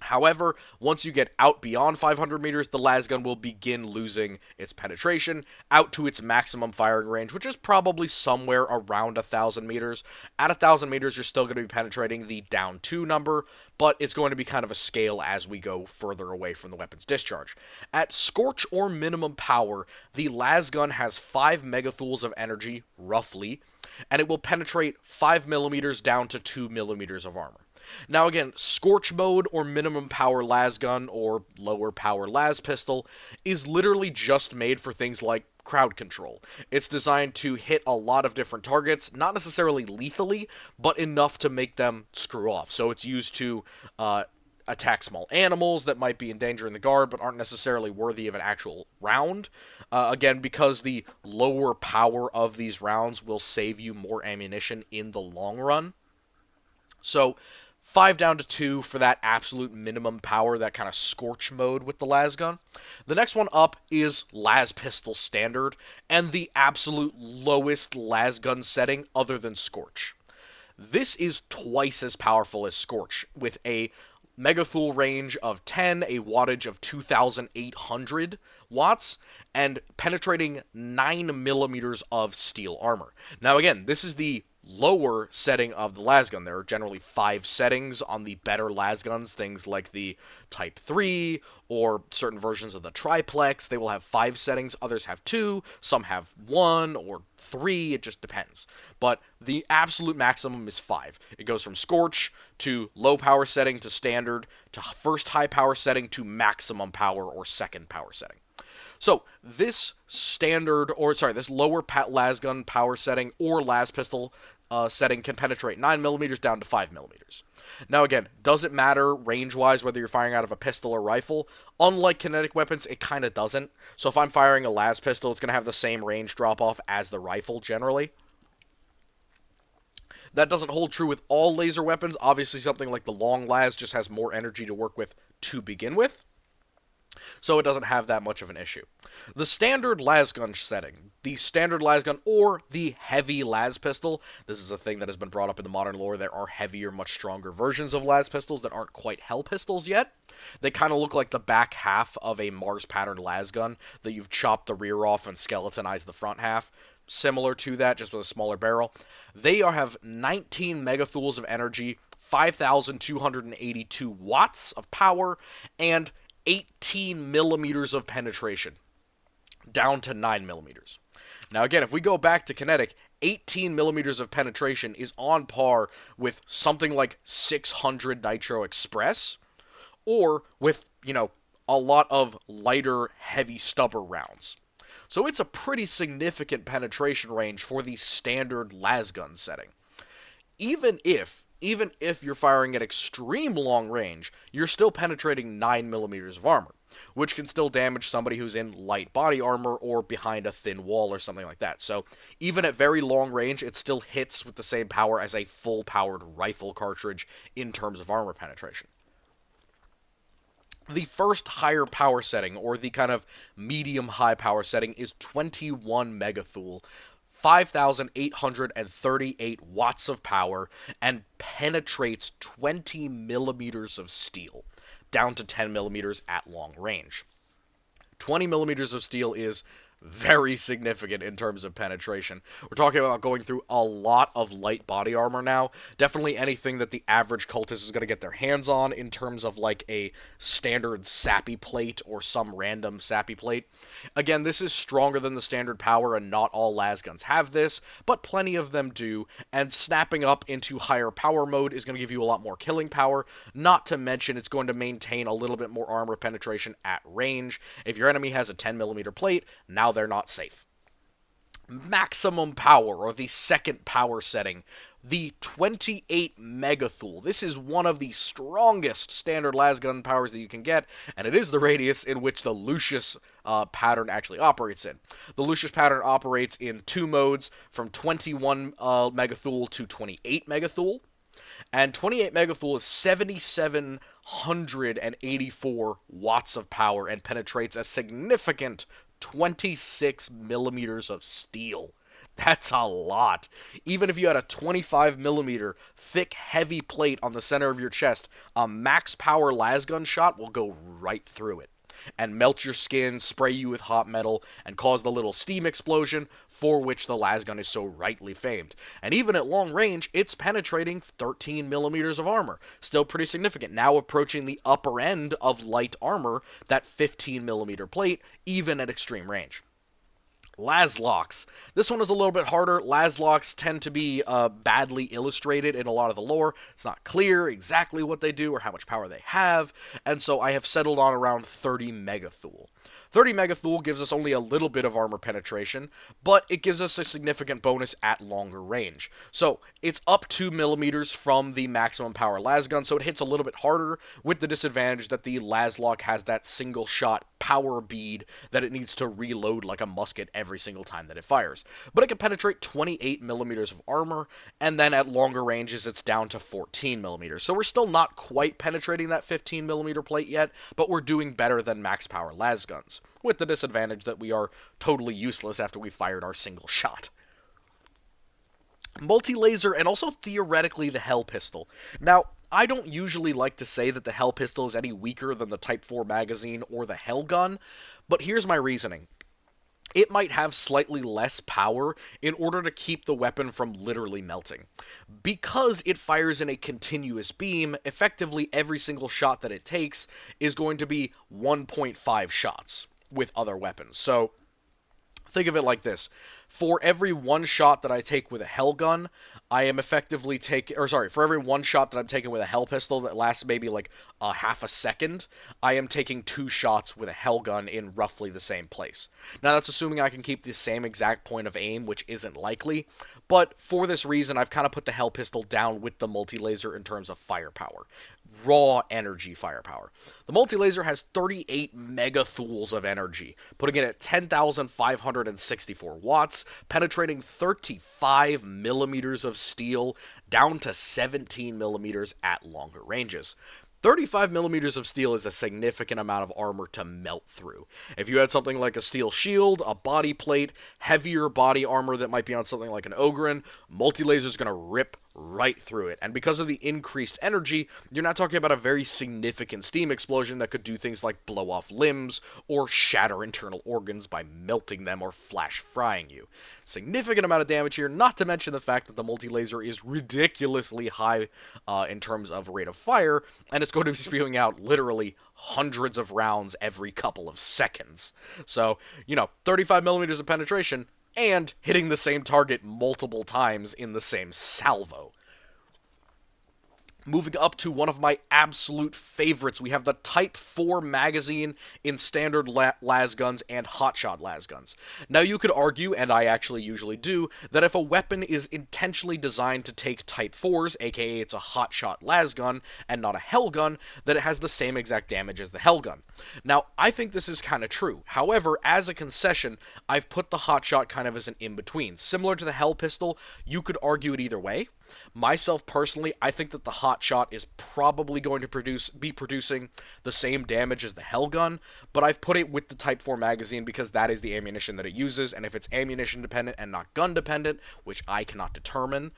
However, once you get out beyond 500 meters, the lasgun will begin losing its penetration out to its maximum firing range, which is probably somewhere around 1,000 meters. At 1,000 meters, you're still going to be penetrating the down 2 number, but it's going to be kind of a scale as we go further away from the weapon's discharge. At scorch or minimum power, the lasgun has 5 megathules of energy, roughly, and it will penetrate 5 millimeters down to 2 millimeters of armor. Now again, Scorch mode or minimum power lasgun or lower power las pistol is literally just made for things like crowd control. It's designed to hit a lot of different targets, not necessarily lethally, but enough to make them screw off. So it's used to attack small animals that might be endangering the guard but aren't necessarily worthy of an actual round. Again, because the lower power of these rounds will save you more ammunition in the long run. So 5 down to 2 for that absolute minimum power, that kind of scorch mode with the lasgun. The next one up is las pistol standard, and the absolute lowest lasgun setting other than scorch. This is twice as powerful as scorch, with a megathule range of 10, a wattage of 2,800 watts, and penetrating 9 millimeters of steel armor. Now again, this is the lower setting of the lasgun. There are generally 5 settings on the better lasguns, things like the Type 3 or certain versions of the triplex. They will have 5 settings, others have 2, some have 1 or 3, it just depends. But the absolute maximum is 5. It goes from scorch to low power setting to standard to first high power setting to maximum power or second power setting. So this this lower lasgun power setting or las pistol setting can penetrate 9 millimeters down to 5 millimeters. Now again, does it matter range-wise whether you're firing out of a pistol or rifle? Unlike kinetic weapons, it kind of doesn't. So if I'm firing a las pistol, it's going to have the same range drop-off as the rifle generally. That doesn't hold true with all laser weapons. Obviously, something like the long las just has more energy to work with to begin with, so it doesn't have that much of an issue. The standard lasgun setting, the standard lasgun or the heavy las pistol, this is a thing that has been brought up in the modern lore. There are heavier, much stronger versions of las pistols that aren't quite hell pistols yet. They kind of look like the back half of a Mars pattern lasgun that you've chopped the rear off and skeletonized the front half. Similar to that, just with a smaller barrel. They have 19 megathules of energy, 5,282 watts of power, and 18 millimeters of penetration. down to 9 millimeters. Now, again, if we go back to kinetic, 18 millimeters of penetration is on par with something like 600 Nitro Express, or with, a lot of lighter, heavy stubber rounds. So it's a pretty significant penetration range for the standard lasgun setting. Even if you're firing at extreme long range, you're still penetrating 9 millimeters of armor, which can still damage somebody who's in light body armor or behind a thin wall or something like that. So even at very long range, it still hits with the same power as a full-powered rifle cartridge in terms of armor penetration. The first higher power setting, or the kind of medium-high power setting, is 21 megathul, 5,838 watts of power, and penetrates 20 millimeters of steel, down to 10 millimeters at long range. 20 millimeters of steel is very significant in terms of penetration. We're talking about going through a lot of light body armor now. Definitely anything that the average cultist is going to get their hands on in terms of like a standard sappy plate or some random sappy plate. Again, this is stronger than the standard power, and not all lasguns have this, but plenty of them do, and snapping up into higher power mode is going to give you a lot more killing power, not to mention it's going to maintain a little bit more armor penetration at range. If your enemy has a 10 millimeter plate, now they're not safe. Maximum power, or the second power setting, the 28 megathul. This is one of the strongest standard lasgun powers that you can get, and it is the radius in which the Lucius pattern actually operates in. The Lucius pattern operates in two modes, from 21 megathul to 28 megathul. And 28 megathul is 7,784 watts of power and penetrates a significant 26 millimeters of steel. That's a lot. Even if you had a 25 millimeter thick, heavy plate on the center of your chest, a max power lasgun shot will go right through it and melt your skin, spray you with hot metal, and cause the little steam explosion for which the lasgun is so rightly famed. And even at long range, it's penetrating 13 millimeters of armor. Still pretty significant. Now approaching the upper end of light armor, that 15 millimeter plate, even at extreme range. Laslocks. This one is a little bit harder. Laslocks tend to be badly illustrated in a lot of the lore. It's not clear exactly what they do or how much power they have, and so I have settled on around 30 megathul. 30 megathul gives us only a little bit of armor penetration, but it gives us a significant bonus at longer range. So it's up 2 millimeters from the maximum power lasgun, so it hits a little bit harder, with the disadvantage that the Laslock has that single shot power bead that it needs to reload like a musket every single time that it fires. But it can penetrate 28 millimeters of armor, and then at longer ranges it's down to 14 millimeters. So we're still not quite penetrating that 15 millimeter plate yet, but we're doing better than max power lasguns, with the disadvantage that we are totally useless after we fired our single shot. Multi-laser, and also theoretically the Hell Pistol. Now, I don't usually like to say that the Hell Pistol is any weaker than the Type 4 magazine or the Hell Gun, but here's my reasoning. It might have slightly less power in order to keep the weapon from literally melting. Because it fires in a continuous beam, effectively every single shot that it takes is going to be 1.5 shots with other weapons. So think of it like this. For every one shot that I take with a Hell Gun, I am effectively for every one shot that I'm taking with a Hell Pistol that lasts maybe like a half a second, I am taking 2 shots with a Hell Gun in roughly the same place. Now that's assuming I can keep the same exact point of aim, which isn't likely, but for this reason, I've kind of put the Hell Pistol down with the multi-laser in terms of firepower. Raw energy firepower. The multi-laser has 38 megathuls of energy, putting it at 10,564 watts, penetrating 35 millimeters of steel, down to 17 millimeters at longer ranges. 35 millimeters of steel is a significant amount of armor to melt through. If you had something like a steel shield, a body plate, heavier body armor that might be on something like an Ogryn, multi-laser is going to rip right through it. And because of the increased energy, you're not talking about a very significant steam explosion that could do things like blow off limbs or shatter internal organs by melting them or flash frying you. Significant amount of damage here, not to mention the fact that the multi-laser is ridiculously high in terms of rate of fire, and it's going to be spewing out literally hundreds of rounds every couple of seconds. So, 35 millimeters of penetration, and hitting the same target multiple times in the same salvo. Moving up to one of my absolute favorites, we have the Type 4 magazine in standard las guns and hotshot las guns. Now you could argue, and I actually usually do, that if a weapon is intentionally designed to take Type 4s, aka it's a hotshot las gun and not a hell gun, that it has the same exact damage as the hell gun. Now, I think this is kind of true. However, as a concession, I've put the hotshot kind of as an in-between. Similar to the hell pistol, you could argue it either way. Myself, personally, I think that the hotshot is probably going to be producing the same damage as the hell gun, but I've put it with the Type 4 magazine because that is the ammunition that it uses, and if it's ammunition dependent and not gun dependent, which I cannot determine,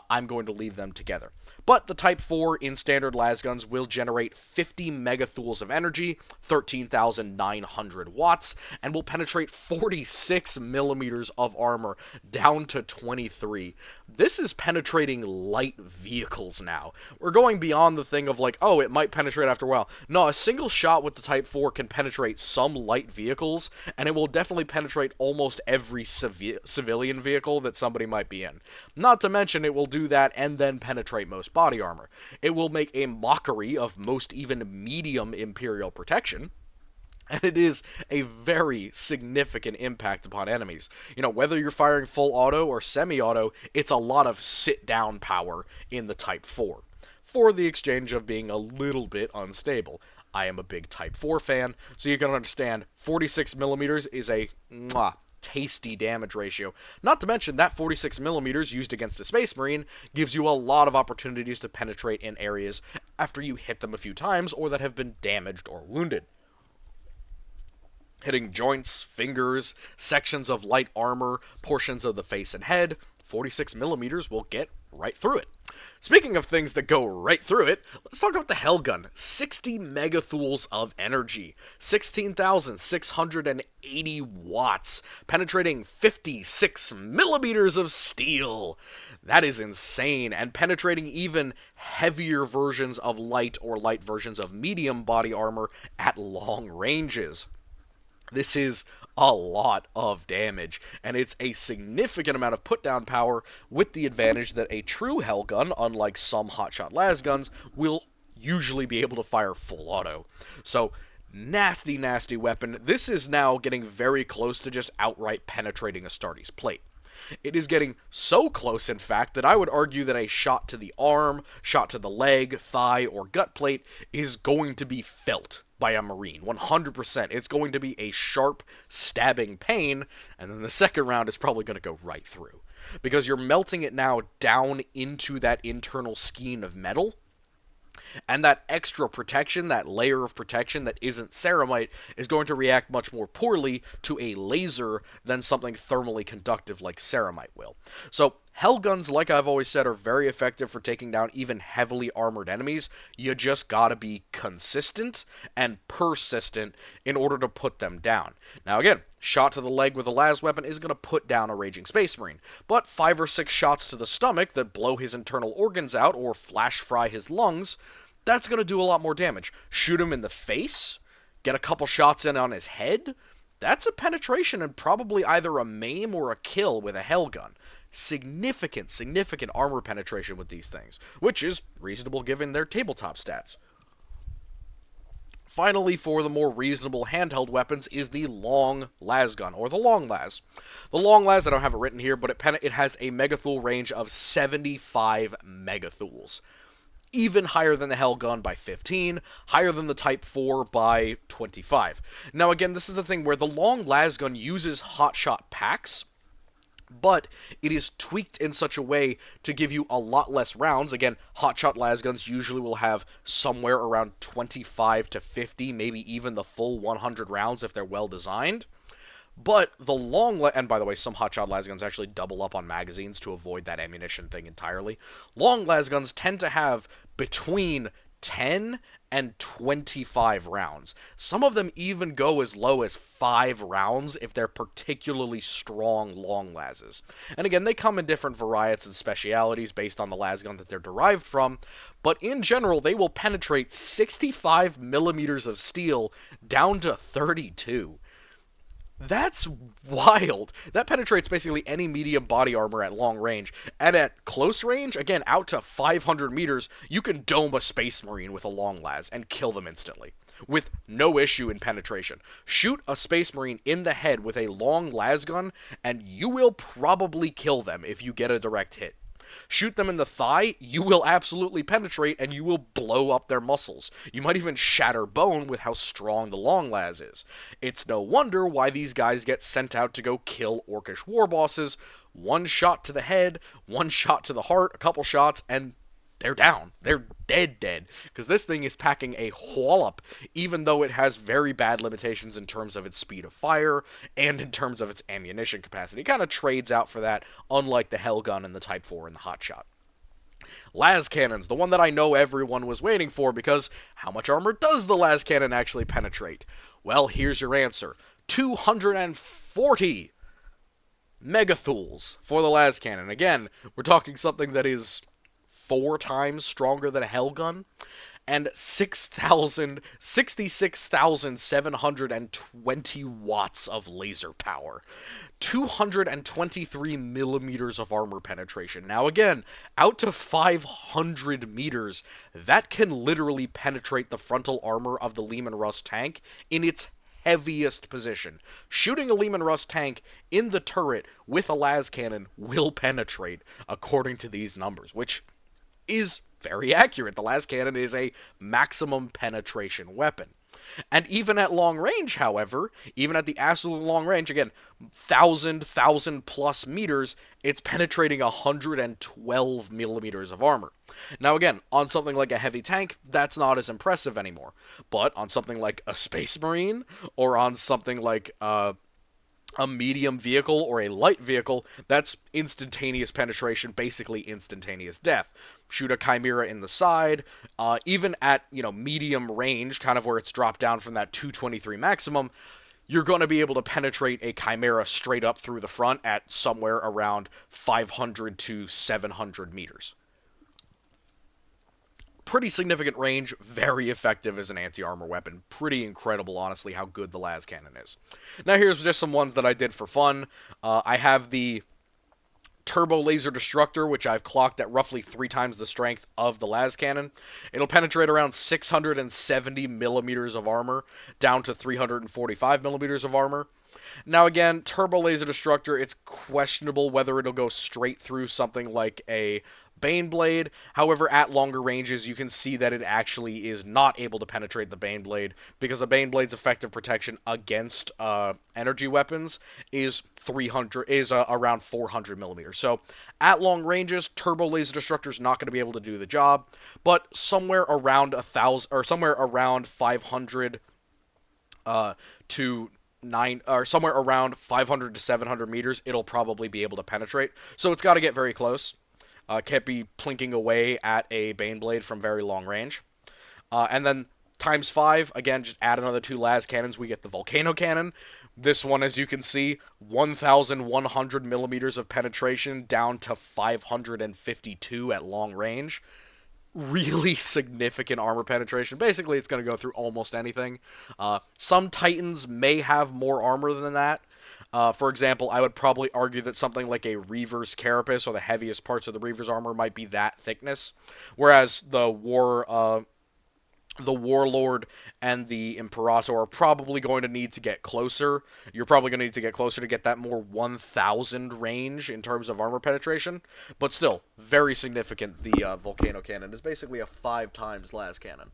I'm going to leave them together. But the Type 4 in standard las guns will generate 50 megathouls of energy, 13,900 watts, and will penetrate 46 millimeters of armor down to 23. This is penetrating light vehicles now. We're going beyond the thing of like, oh, it might penetrate after a while. No, a single shot with the Type 4 can penetrate some light vehicles, and it will definitely penetrate almost every civilian vehicle that somebody might be in. Not to mention, it will do that and then penetrate most body armor. It will make a mockery of most even medium Imperial protection, and it is a very significant impact upon enemies. Whether you're firing full auto or semi-auto, it's a lot of sit-down power in the Type 4, for the exchange of being a little bit unstable. I am a big Type 4 fan, so you can understand 46 millimeters is a tasty damage ratio. Not to mention that 46 millimeters used against a Space Marine gives you a lot of opportunities to penetrate in areas after you hit them a few times or that have been damaged or wounded. Hitting joints, fingers, sections of light armor, portions of the face and head, 46 millimeters will get right through it. Speaking of things that go right through it, let's talk about the hell gun. 60 megathouls of energy, 16,680 watts, penetrating 56 millimeters of steel. That is insane, and penetrating even heavier versions of light or light versions of medium body armor at long ranges. This is a lot of damage, and it's a significant amount of put-down power with the advantage that a true hell gun, unlike some hotshot las guns, will usually be able to fire full auto. So, nasty, nasty weapon. This is now getting very close to just outright penetrating Astartes plate. It is getting so close, in fact, that I would argue that a shot to the arm, shot to the leg, thigh, or gut plate is going to be felt by a Marine. 100%. It's going to be a sharp, stabbing pain, and then the second round is probably going to go right through. Because you're melting it now down into that internal skein of metal, and that extra protection, that layer of protection that isn't ceramite, is going to react much more poorly to a laser than something thermally conductive like ceramite will. So, hell guns, like I've always said, are very effective for taking down even heavily armored enemies. You just gotta be consistent and persistent in order to put them down. Now again, shot to the leg with a las weapon is gonna put down a raging Space Marine, but 5 or 6 shots to the stomach that blow his internal organs out or flash fry his lungs, that's going to do a lot more damage. Shoot him in the face, get a couple shots in on his head, that's a penetration and probably either a maim or a kill with a hell gun. Significant armor penetration with these things, which is reasonable given their tabletop stats. Finally, for the more reasonable handheld weapons is the long las gun, or the long las. The long las, I don't have it written here, but it has a megathoul range of 75 megathouls. Even higher than the hell gun by 15, higher than the Type 4 by 25. Now again, this is the thing where the long las gun uses hotshot packs, but it is tweaked in such a way to give you a lot less rounds. Again, hotshot las guns usually will have somewhere around 25 to 50, maybe even the full 100 rounds if they're well designed. But the and by the way, some hotshot lasguns actually double up on magazines to avoid that ammunition thing entirely. Long lasguns tend to have between 10 and 25 rounds. Some of them even go as low as 5 rounds if they're particularly strong long lases. And again, they come in different varieties and specialities based on the lasgun that they're derived from, but in general, they will penetrate 65 millimeters of steel down to 32. That's wild. That penetrates basically any medium body armor at long range. And at close range, again, out to 500 meters, you can dome a Space Marine with a long las and kill them instantly, with no issue in penetration. Shoot a Space Marine in the head with a long las gun, and you will probably kill them if you get a direct hit. Shoot them in the thigh, you will absolutely penetrate, and you will blow up their muscles. You might even shatter bone with how strong the long las is. It's no wonder why these guys get sent out to go kill orcish war bosses. One shot to the head, one shot to the heart, a couple shots, and they're down. They're dead. Because this thing is packing a wallop, even though it has very bad limitations in terms of its speed of fire and in terms of its ammunition capacity. It kind of trades out for that, unlike the Hellgun and the Type 4 and the Hotshot. Las cannons, the one that I know everyone was waiting for, because how much armor does the las cannon actually penetrate? Well, here's your answer. 240 megathuls for the las cannon. Again, we're talking something that is 4 times stronger than a Hellgun, and 66,720 watts of laser power. 223 millimeters of armor penetration. Now again, out to 500 meters, that can literally penetrate the frontal armor of the Leman Russ tank in its heaviest position. Shooting a Leman Russ tank in the turret with a las cannon will penetrate, according to these numbers, which is very accurate. The las cannon is a maximum penetration weapon. And even at long range, however, even at the absolute long range, again, 1,000 plus meters, it's penetrating 112 millimeters of armor. Now again, on something like a heavy tank, that's not as impressive anymore. But on something like a Space Marine, or on something like a medium vehicle or a light vehicle, that's instantaneous penetration, basically instantaneous death. Shoot a Chimera in the side, even at, medium range, kind of where it's dropped down from that 223 maximum, you're going to be able to penetrate a Chimera straight up through the front at somewhere around 500 to 700 meters. Pretty significant range, very effective as an anti-armor weapon. Pretty incredible, honestly, how good the las cannon is. Now here's just some ones that I did for fun. I have the Turbo Laser Destructor, which I've clocked at roughly 3 times the strength of the las cannon. It'll penetrate around 670 millimeters of armor, down to 345 millimeters of armor. Now again, Turbo Laser Destructor, it's questionable whether it'll go straight through something like a Baneblade. However, at longer ranges, you can see that it actually is not able to penetrate the Baneblade, because a Baneblade's effective protection against energy weapons is around 400 millimeters. So, at long ranges, Turbo Laser Destructor is not going to be able to do the job, but somewhere around 1,000 or somewhere around 500 somewhere around 500 to 700 meters, it'll probably be able to penetrate. So it's got to get very close. Can't be plinking away at a Baneblade from very long range. And then times 5, again, just add another 2 las cannons, we get the Volcano Cannon. This one, as you can see, 1,100 millimeters of penetration down to 552 at long range. Really significant armor penetration. Basically, it's going to go through almost anything. Some Titans may have more armor than that. For example, I would probably argue that something like a Reaver's Carapace, or the heaviest parts of the Reaver's armor, might be that thickness. Whereas the Warlord and the Imperator are probably going to need to get closer. You're probably going to need to get closer to get that more 1,000 range in terms of armor penetration. But still, very significant. The Volcano Cannon is basically a 5 times las cannon.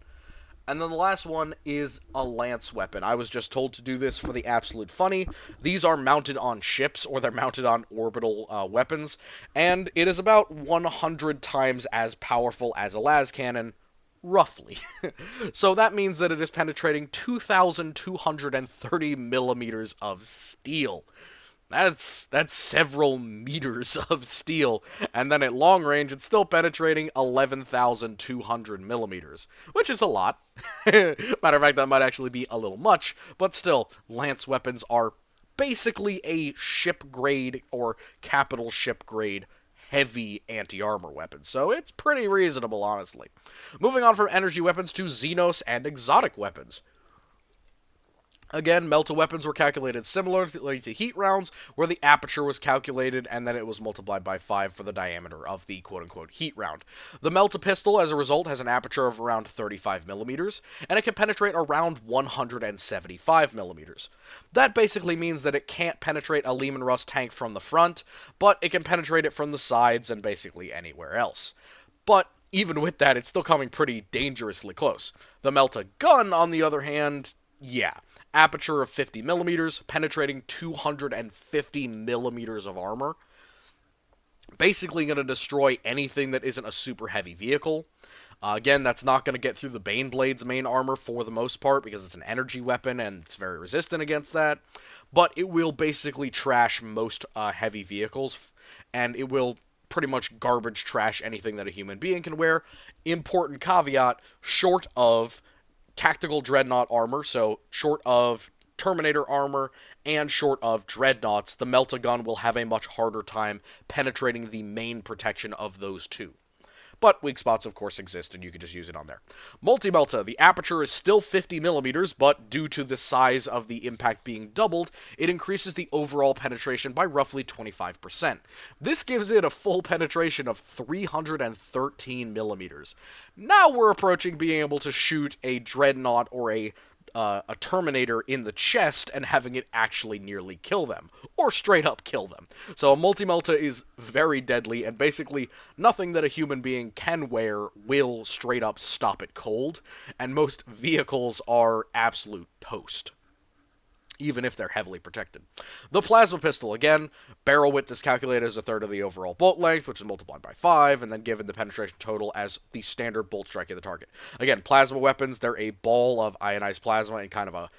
And then the last one is a lance weapon. I was just told to do this for the absolute funny. These are mounted on ships, or they're mounted on orbital weapons, and it is about 100 times as powerful as a las cannon, roughly. So that means that it is penetrating 2,230 millimeters of steel. That's several meters of steel, and then at long range, it's still penetrating 11,200 millimeters, which is a lot. Matter of fact, that might actually be a little much, but still, lance weapons are basically a ship grade or capital ship grade heavy anti-armor weapon, so it's pretty reasonable, honestly. Moving on from energy weapons to Xenos and exotic weapons. Again, melta weapons were calculated similarly to heat rounds, where the aperture was calculated and then it was multiplied by 5 for the diameter of the quote-unquote heat round. The melta pistol, as a result, has an aperture of around 35 millimeters, and it can penetrate around 175 millimeters. That basically means that it can't penetrate a Leman Russ tank from the front, but it can penetrate it from the sides and basically anywhere else. But even with that, it's still coming pretty dangerously close. The melta gun, on the other hand, yeah. Aperture of 50 millimeters, penetrating 250 millimeters of armor. Basically going to destroy anything that isn't a super heavy vehicle. Again, that's not going to get through the Baneblade's main armor for the most part, because it's an energy weapon and it's very resistant against that. But it will basically trash most heavy vehicles, and it will pretty much garbage trash anything that a human being can wear. Important caveat, short of tactical dreadnought armor, so short of Terminator armor and short of dreadnoughts, the melta gun will have a much harder time penetrating the main protection of those two. But weak spots, of course, exist, and you can just use it on there. Multi-melta, the aperture is still 50 millimeters, but due to the size of the impact being doubled, it increases the overall penetration by roughly 25%. This gives it a full penetration of 313 millimeters. Now we're approaching being able to shoot a dreadnought or a Terminator in the chest and having it actually nearly kill them, or straight up kill them. So a multi-melta is very deadly, and basically nothing that a human being can wear will straight up stop it cold, and most vehicles are absolute toast, even if they're heavily protected. The plasma pistol, again, barrel width is calculated as a third of the overall bolt length, which is multiplied by 5, and then given the penetration total as the standard bolt striking the target. Again, plasma weapons, they're a ball of ionized plasma in kind of a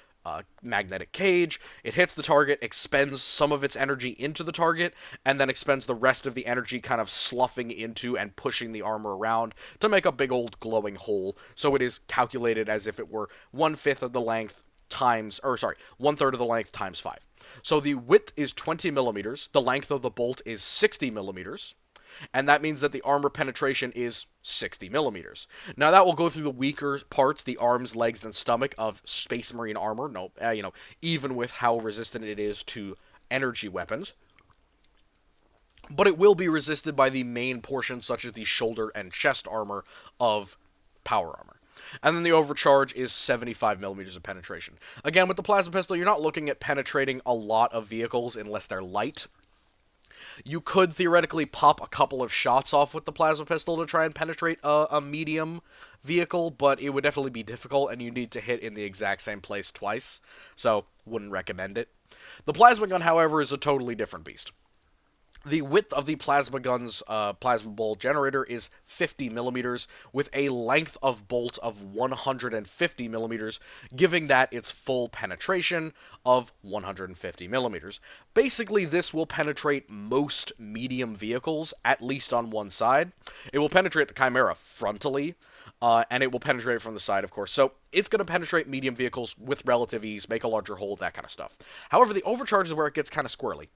magnetic cage. It hits the target, expends some of its energy into the target, and then expends the rest of the energy kind of sloughing into and pushing the armor around to make a big old glowing hole. So it is calculated as if it were 1/5 of the length times, 1/3 of the length times 5. So the width is 20 millimeters, the length of the bolt is 60 millimeters, and that means that the armor penetration is 60 millimeters. Now that will go through the weaker parts, the arms, legs, and stomach of Space Marine armor, even with how resistant it is to energy weapons. But it will be resisted by the main portions, such as the shoulder and chest armor of power armor. And then the overcharge is 75 millimeters of penetration. Again, with the plasma pistol, you're not looking at penetrating a lot of vehicles unless they're light. You could theoretically pop a couple of shots off with the plasma pistol to try and penetrate a medium vehicle, but it would definitely be difficult, and you need to hit in the exact same place twice, so wouldn't recommend it. The plasma gun, however, is a totally different beast. The width of the plasma gun's plasma bolt generator is 50 millimeters, with a length of bolt of 150 millimeters, giving that its full penetration of 150 millimeters. Basically, this will penetrate most medium vehicles, at least on one side. It will penetrate the Chimera frontally, and it will penetrate it from the side, of course. So it's going to penetrate medium vehicles with relative ease, make a larger hole, that kind of stuff. However, the overcharge is where it gets kind of squirrely.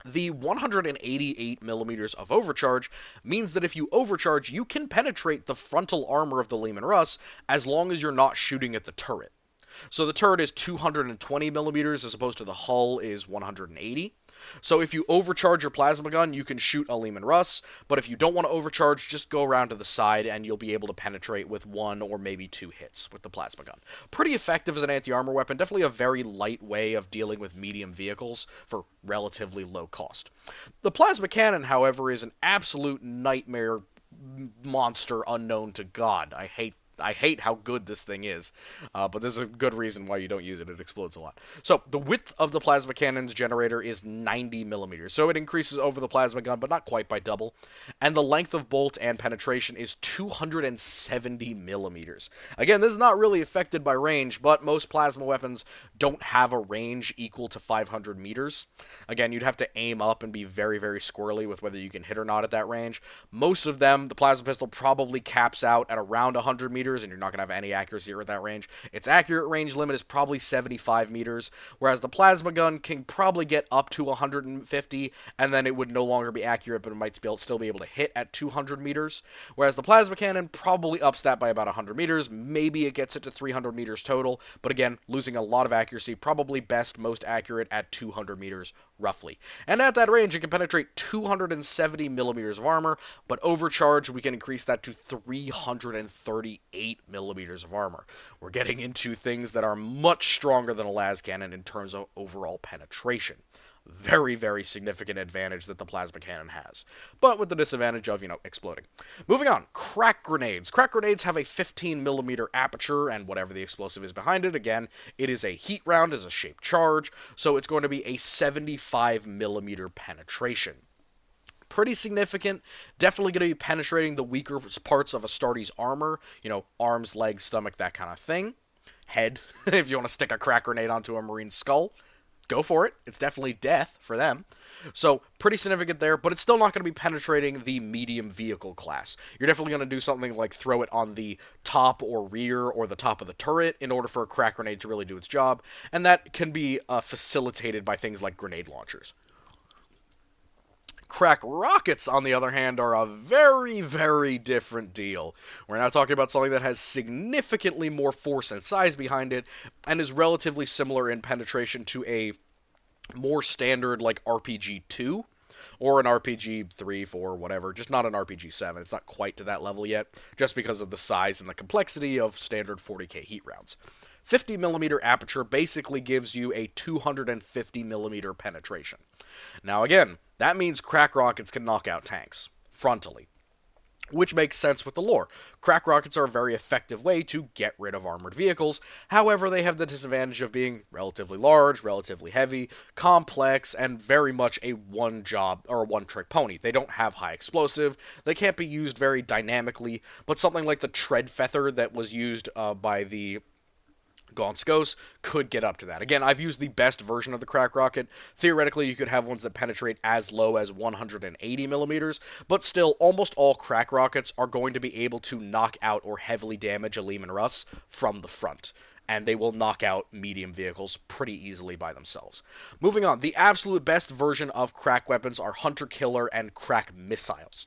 The 188 millimeters of overcharge means that if you overcharge, you can penetrate the frontal armor of the Leman Russ as long as you're not shooting at the turret. So the turret is 220 millimeters as opposed to the hull is 180. So if you overcharge your plasma gun, you can shoot a Leman Russ, but if you don't want to overcharge, just go around to the side and you'll be able to penetrate with 1 or maybe 2 hits with the plasma gun. Pretty effective as an anti-armor weapon, definitely a very light way of dealing with medium vehicles for relatively low cost. The plasma cannon, however, is an absolute nightmare monster unknown to God. I hate I hate how good this thing is, but there's a good reason why you don't use it. It explodes a lot. So the width of the plasma cannon's generator is 90 millimeters. So it increases over the plasma gun, but not quite by double. And the length of bolt and penetration is 270 millimeters. Again, this is not really affected by range, but most plasma weapons don't have a range equal to 500 meters. Again, you'd have to aim up and be very, very squirrely with whether you can hit or not at that range. Most of them, the plasma pistol probably caps out at around 100 meters, and you're not going to have any accuracy at that range. Its accurate range limit is probably 75 meters, whereas the plasma gun can probably get up to 150, and then it would no longer be accurate, but it might still be able to hit at 200 meters. Whereas the plasma cannon probably ups that by about 100 meters. Maybe it gets it to 300 meters total, but again, losing a lot of accuracy, probably most accurate at 200 meters roughly. And at that range, it can penetrate 270 millimeters of armor, but overcharged, we can increase that to 338 millimeters of armor. We're getting into things that are much stronger than a las cannon in terms of overall penetration. Very, very significant advantage that the plasma cannon has, but with the disadvantage of, exploding. Moving on, crack grenades. Crack grenades have a 15 millimeter aperture, and whatever the explosive is behind it, again, it is a heat round, is a shaped charge, so it's going to be a 75 millimeter penetration. Pretty significant, definitely going to be penetrating the weaker parts of Astartes' armor, arms, legs, stomach, that kind of thing. Head, if you want to stick a crack grenade onto a Marine's skull. Go for it. It's definitely death for them. So, pretty significant there, but it's still not going to be penetrating the medium vehicle class. You're definitely going to do something like throw it on the top or rear or the top of the turret in order for a crack grenade to really do its job, and that can be facilitated by things like grenade launchers. Crack rockets, on the other hand, are a very, very different deal. We're now talking about something that has significantly more force and size behind it, and is relatively similar in penetration to a more standard, like, RPG 2, or an RPG 3, 4, whatever, just not an RPG 7. It's not quite to that level yet, just because of the size and the complexity of standard 40k heat rounds. 50 millimeter aperture basically gives you a 250 millimeter penetration. Now again, that means crack rockets can knock out tanks, frontally. Which makes sense with the lore. Crack rockets are a very effective way to get rid of armored vehicles. However, they have the disadvantage of being relatively large, relatively heavy, complex, and very much a one-job or a one-trick pony. They don't have high explosive. They can't be used very dynamically, but something like the tread feather that was used by the Gaunt's Ghost could get up to that. Again, I've used the best version of the crack rocket. Theoretically, you could have ones that penetrate as low as 180 millimeters, but still, almost all crack rockets are going to be able to knock out or heavily damage a Leman Russ from the front, and they will knock out medium vehicles pretty easily by themselves. Moving on, the absolute best version of crack weapons are Hunter Killer and crack missiles.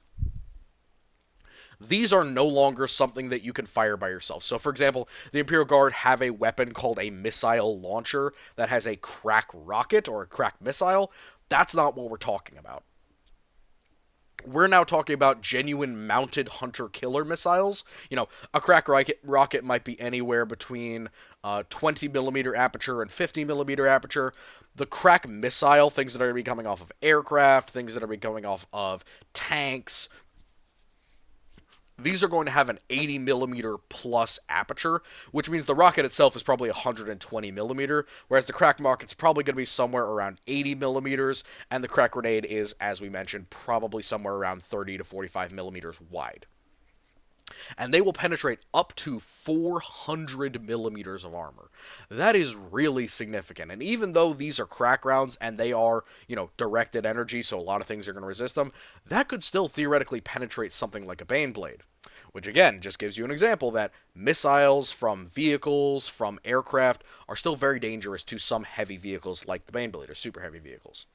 These are no longer something that you can fire by yourself. So, for example, the Imperial Guard have a weapon called a missile launcher that has a crack rocket or a crack missile. That's not what we're talking about. We're now talking about genuine mounted hunter-killer missiles. A crack rocket might be anywhere between 20 millimeter aperture and 50 millimeter aperture. The crack missile, things that are going to be coming off of aircraft, things that are going to be coming off of tanks, these are going to have an 80 millimeter plus aperture, which means the rocket itself is probably 120 millimeter, whereas the crack rocket's probably going to be somewhere around 80 millimeters, and the crack grenade is, as we mentioned, probably somewhere around 30 to 45 millimeters wide. And they will penetrate up to 400 millimeters of armor. That is really significant. And even though these are crack rounds and they are, directed energy, so a lot of things are going to resist them, that could still theoretically penetrate something like a Baneblade. Which again, just gives you an example that missiles from vehicles, from aircraft, are still very dangerous to some heavy vehicles like the Baneblade, or super heavy vehicles.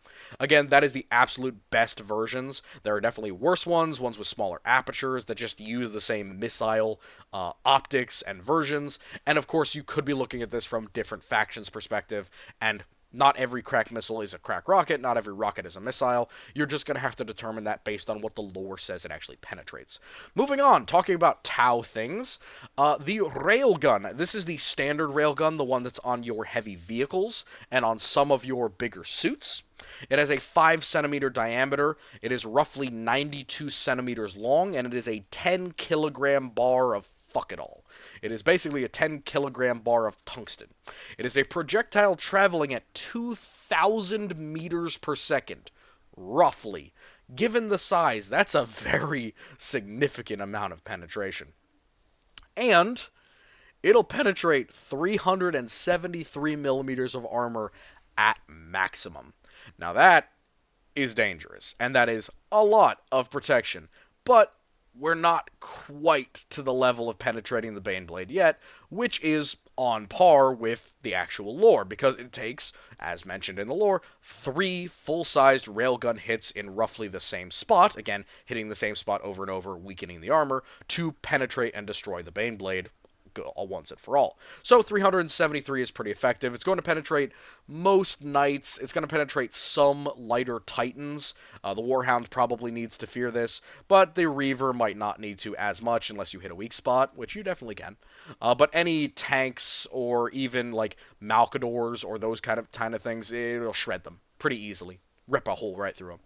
Again, that is the absolute best versions. There are definitely worse ones with smaller apertures that just use the same missile optics and versions. And of course, you could be looking at this from different factions' perspective, and not every crack missile is a crack rocket, not every rocket is a missile. You're just going to have to determine that based on what the lore says it actually penetrates. Moving on, talking about Tau things, the railgun. This is the standard railgun, the one that's on your heavy vehicles and on some of your bigger suits. It has a 5 centimeter diameter, it is roughly 92 centimeters long, and it is a 10 kilogram bar of fuck it all. It is basically a 10-kilogram bar of tungsten. It is a projectile traveling at 2,000 meters per second, roughly. Given the size, that's a very significant amount of penetration. And it'll penetrate 373 millimeters of armor at maximum. Now that is dangerous, and that is a lot of protection, but we're not quite to the level of penetrating the Baneblade yet, which is on par with the actual lore, because it takes, as mentioned in the lore, 3 full-sized railgun hits in roughly the same spot, again, hitting the same spot over and over, weakening the armor, to penetrate and destroy the Baneblade once and for all. So 373 is pretty effective. It's going to penetrate most knights. It's going to penetrate some lighter titans. The Warhound probably needs to fear this, but the Reaver might not need to as much unless you hit a weak spot, which you definitely can. But any tanks or even like Malcadors or those kind of things, it'll shred them pretty easily. Rip a hole right through them.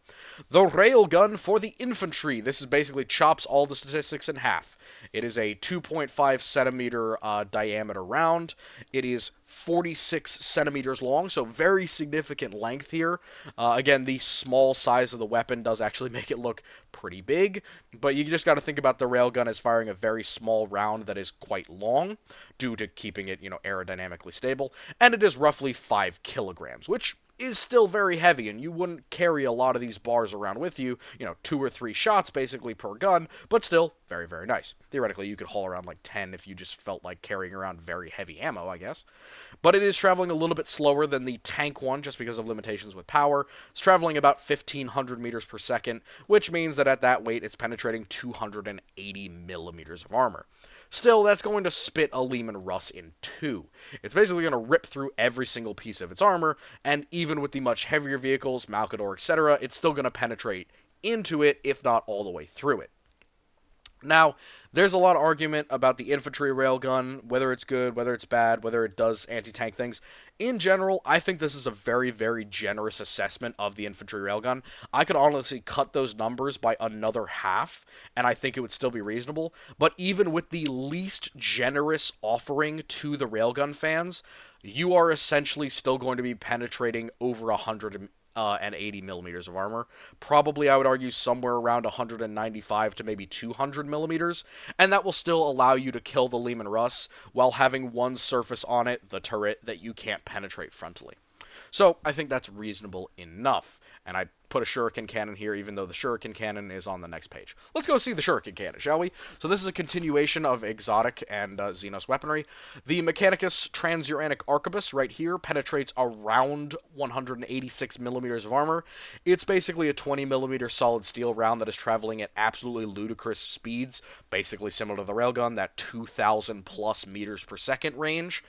The railgun for the infantry. This is basically chops all the statistics in half. It is a 2.5 centimeter diameter round. It is 46 centimeters long, so very significant length here. Again, the small size of the weapon does actually make it look pretty big, but you just got to think about the railgun as firing a very small round that is quite long, due to keeping it, aerodynamically stable, and it is roughly 5 kilograms, which is still very heavy, and you wouldn't carry a lot of these bars around with you, 2 or 3 shots basically per gun, but still very, very nice. Theoretically, you could haul around like 10 if you just felt like carrying around very heavy ammo, I guess. But it is traveling a little bit slower than the tank one, just because of limitations with power. It's traveling about 1,500 meters per second, which means that at that weight, it's penetrating 280 millimeters of armor. Still, that's going to spit a Leman Russ in two. It's basically going to rip through every single piece of its armor, and even with the much heavier vehicles, Malcador, etc., it's still going to penetrate into it, if not all the way through it. Now, there's a lot of argument about the infantry railgun, whether it's good, whether it's bad, whether it does anti-tank things. In general, I think this is a very, very generous assessment of the infantry railgun. I could honestly cut those numbers by another half, and I think it would still be reasonable. But even with the least generous offering to the railgun fans, you are essentially still going to be penetrating over 180 millimeters of armor. Probably, I would argue, somewhere around 195 to maybe 200 millimeters, and that will still allow you to kill the Leman Russ while having one surface on it, the turret, that you can't penetrate frontally. So, I think that's reasonable enough, and I put a shuriken cannon here, even though the shuriken cannon is on the next page. Let's go see the shuriken cannon, shall we? So this is a continuation of exotic and Xenos weaponry. The Mechanicus Transuranic Arquebus right here penetrates around 186 millimeters of armor. It's basically a 20 millimeter solid steel round that is traveling at absolutely ludicrous speeds, basically similar to the railgun, that 2,000 plus meters per second range.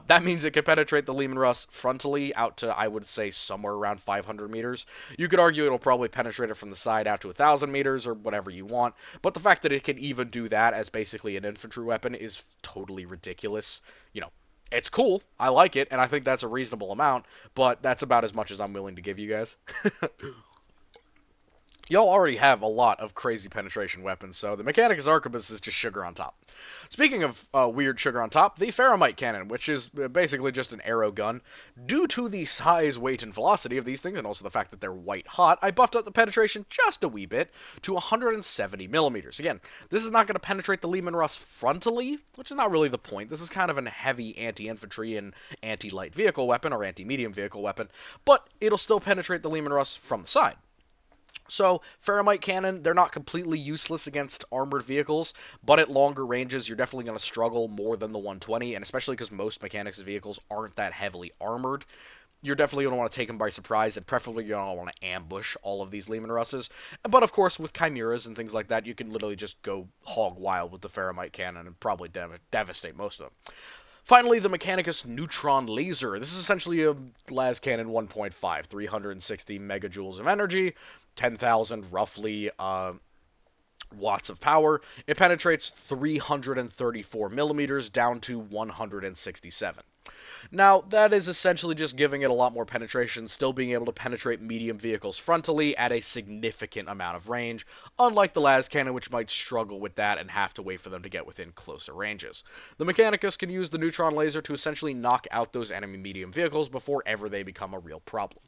That means it can penetrate the Leman Russ frontally out to, I would say, somewhere around 500 meters. You could argue it'll probably penetrate it from the side out to 1,000 meters or whatever you want, but the fact that it can even do that as basically an infantry weapon is totally ridiculous. It's cool, I like it, and I think that's a reasonable amount, but that's about as much as I'm willing to give you guys. Y'all already have a lot of crazy penetration weapons, so the Mechanicus Arquebus is just sugar on top. Speaking of weird sugar on top, the Ferromite Cannon, which is basically just an arrow gun. Due to the size, weight, and velocity of these things, and also the fact that they're white hot, I buffed up the penetration just a wee bit to 170 millimeters. Again, this is not going to penetrate the Leman Russ frontally, which is not really the point. This is kind of a heavy anti-infantry and anti-light vehicle weapon, or anti-medium vehicle weapon, but it'll still penetrate the Leman Russ from the side. So, Ferromite Cannon, they're not completely useless against armored vehicles, but at longer ranges, you're definitely going to struggle more than the 120, and especially because most Mechanics vehicles aren't that heavily armored. You're definitely going to want to take them by surprise, and preferably you're going to want to ambush all of these Leman Russes. But of course, with Chimeras and things like that, you can literally just go hog wild with the Ferromite Cannon and probably devastate most of them. Finally, the Mechanicus Neutron Laser. This is essentially a las cannon 1.5, 360 megajoules of energy, 10,000 roughly watts of power. It penetrates 334 millimeters down to 167. Now, that is essentially just giving it a lot more penetration, still being able to penetrate medium vehicles frontally at a significant amount of range, unlike the las cannon, which might struggle with that and have to wait for them to get within closer ranges. The Mechanicus can use the neutron laser to essentially knock out those enemy medium vehicles before ever they become a real problem.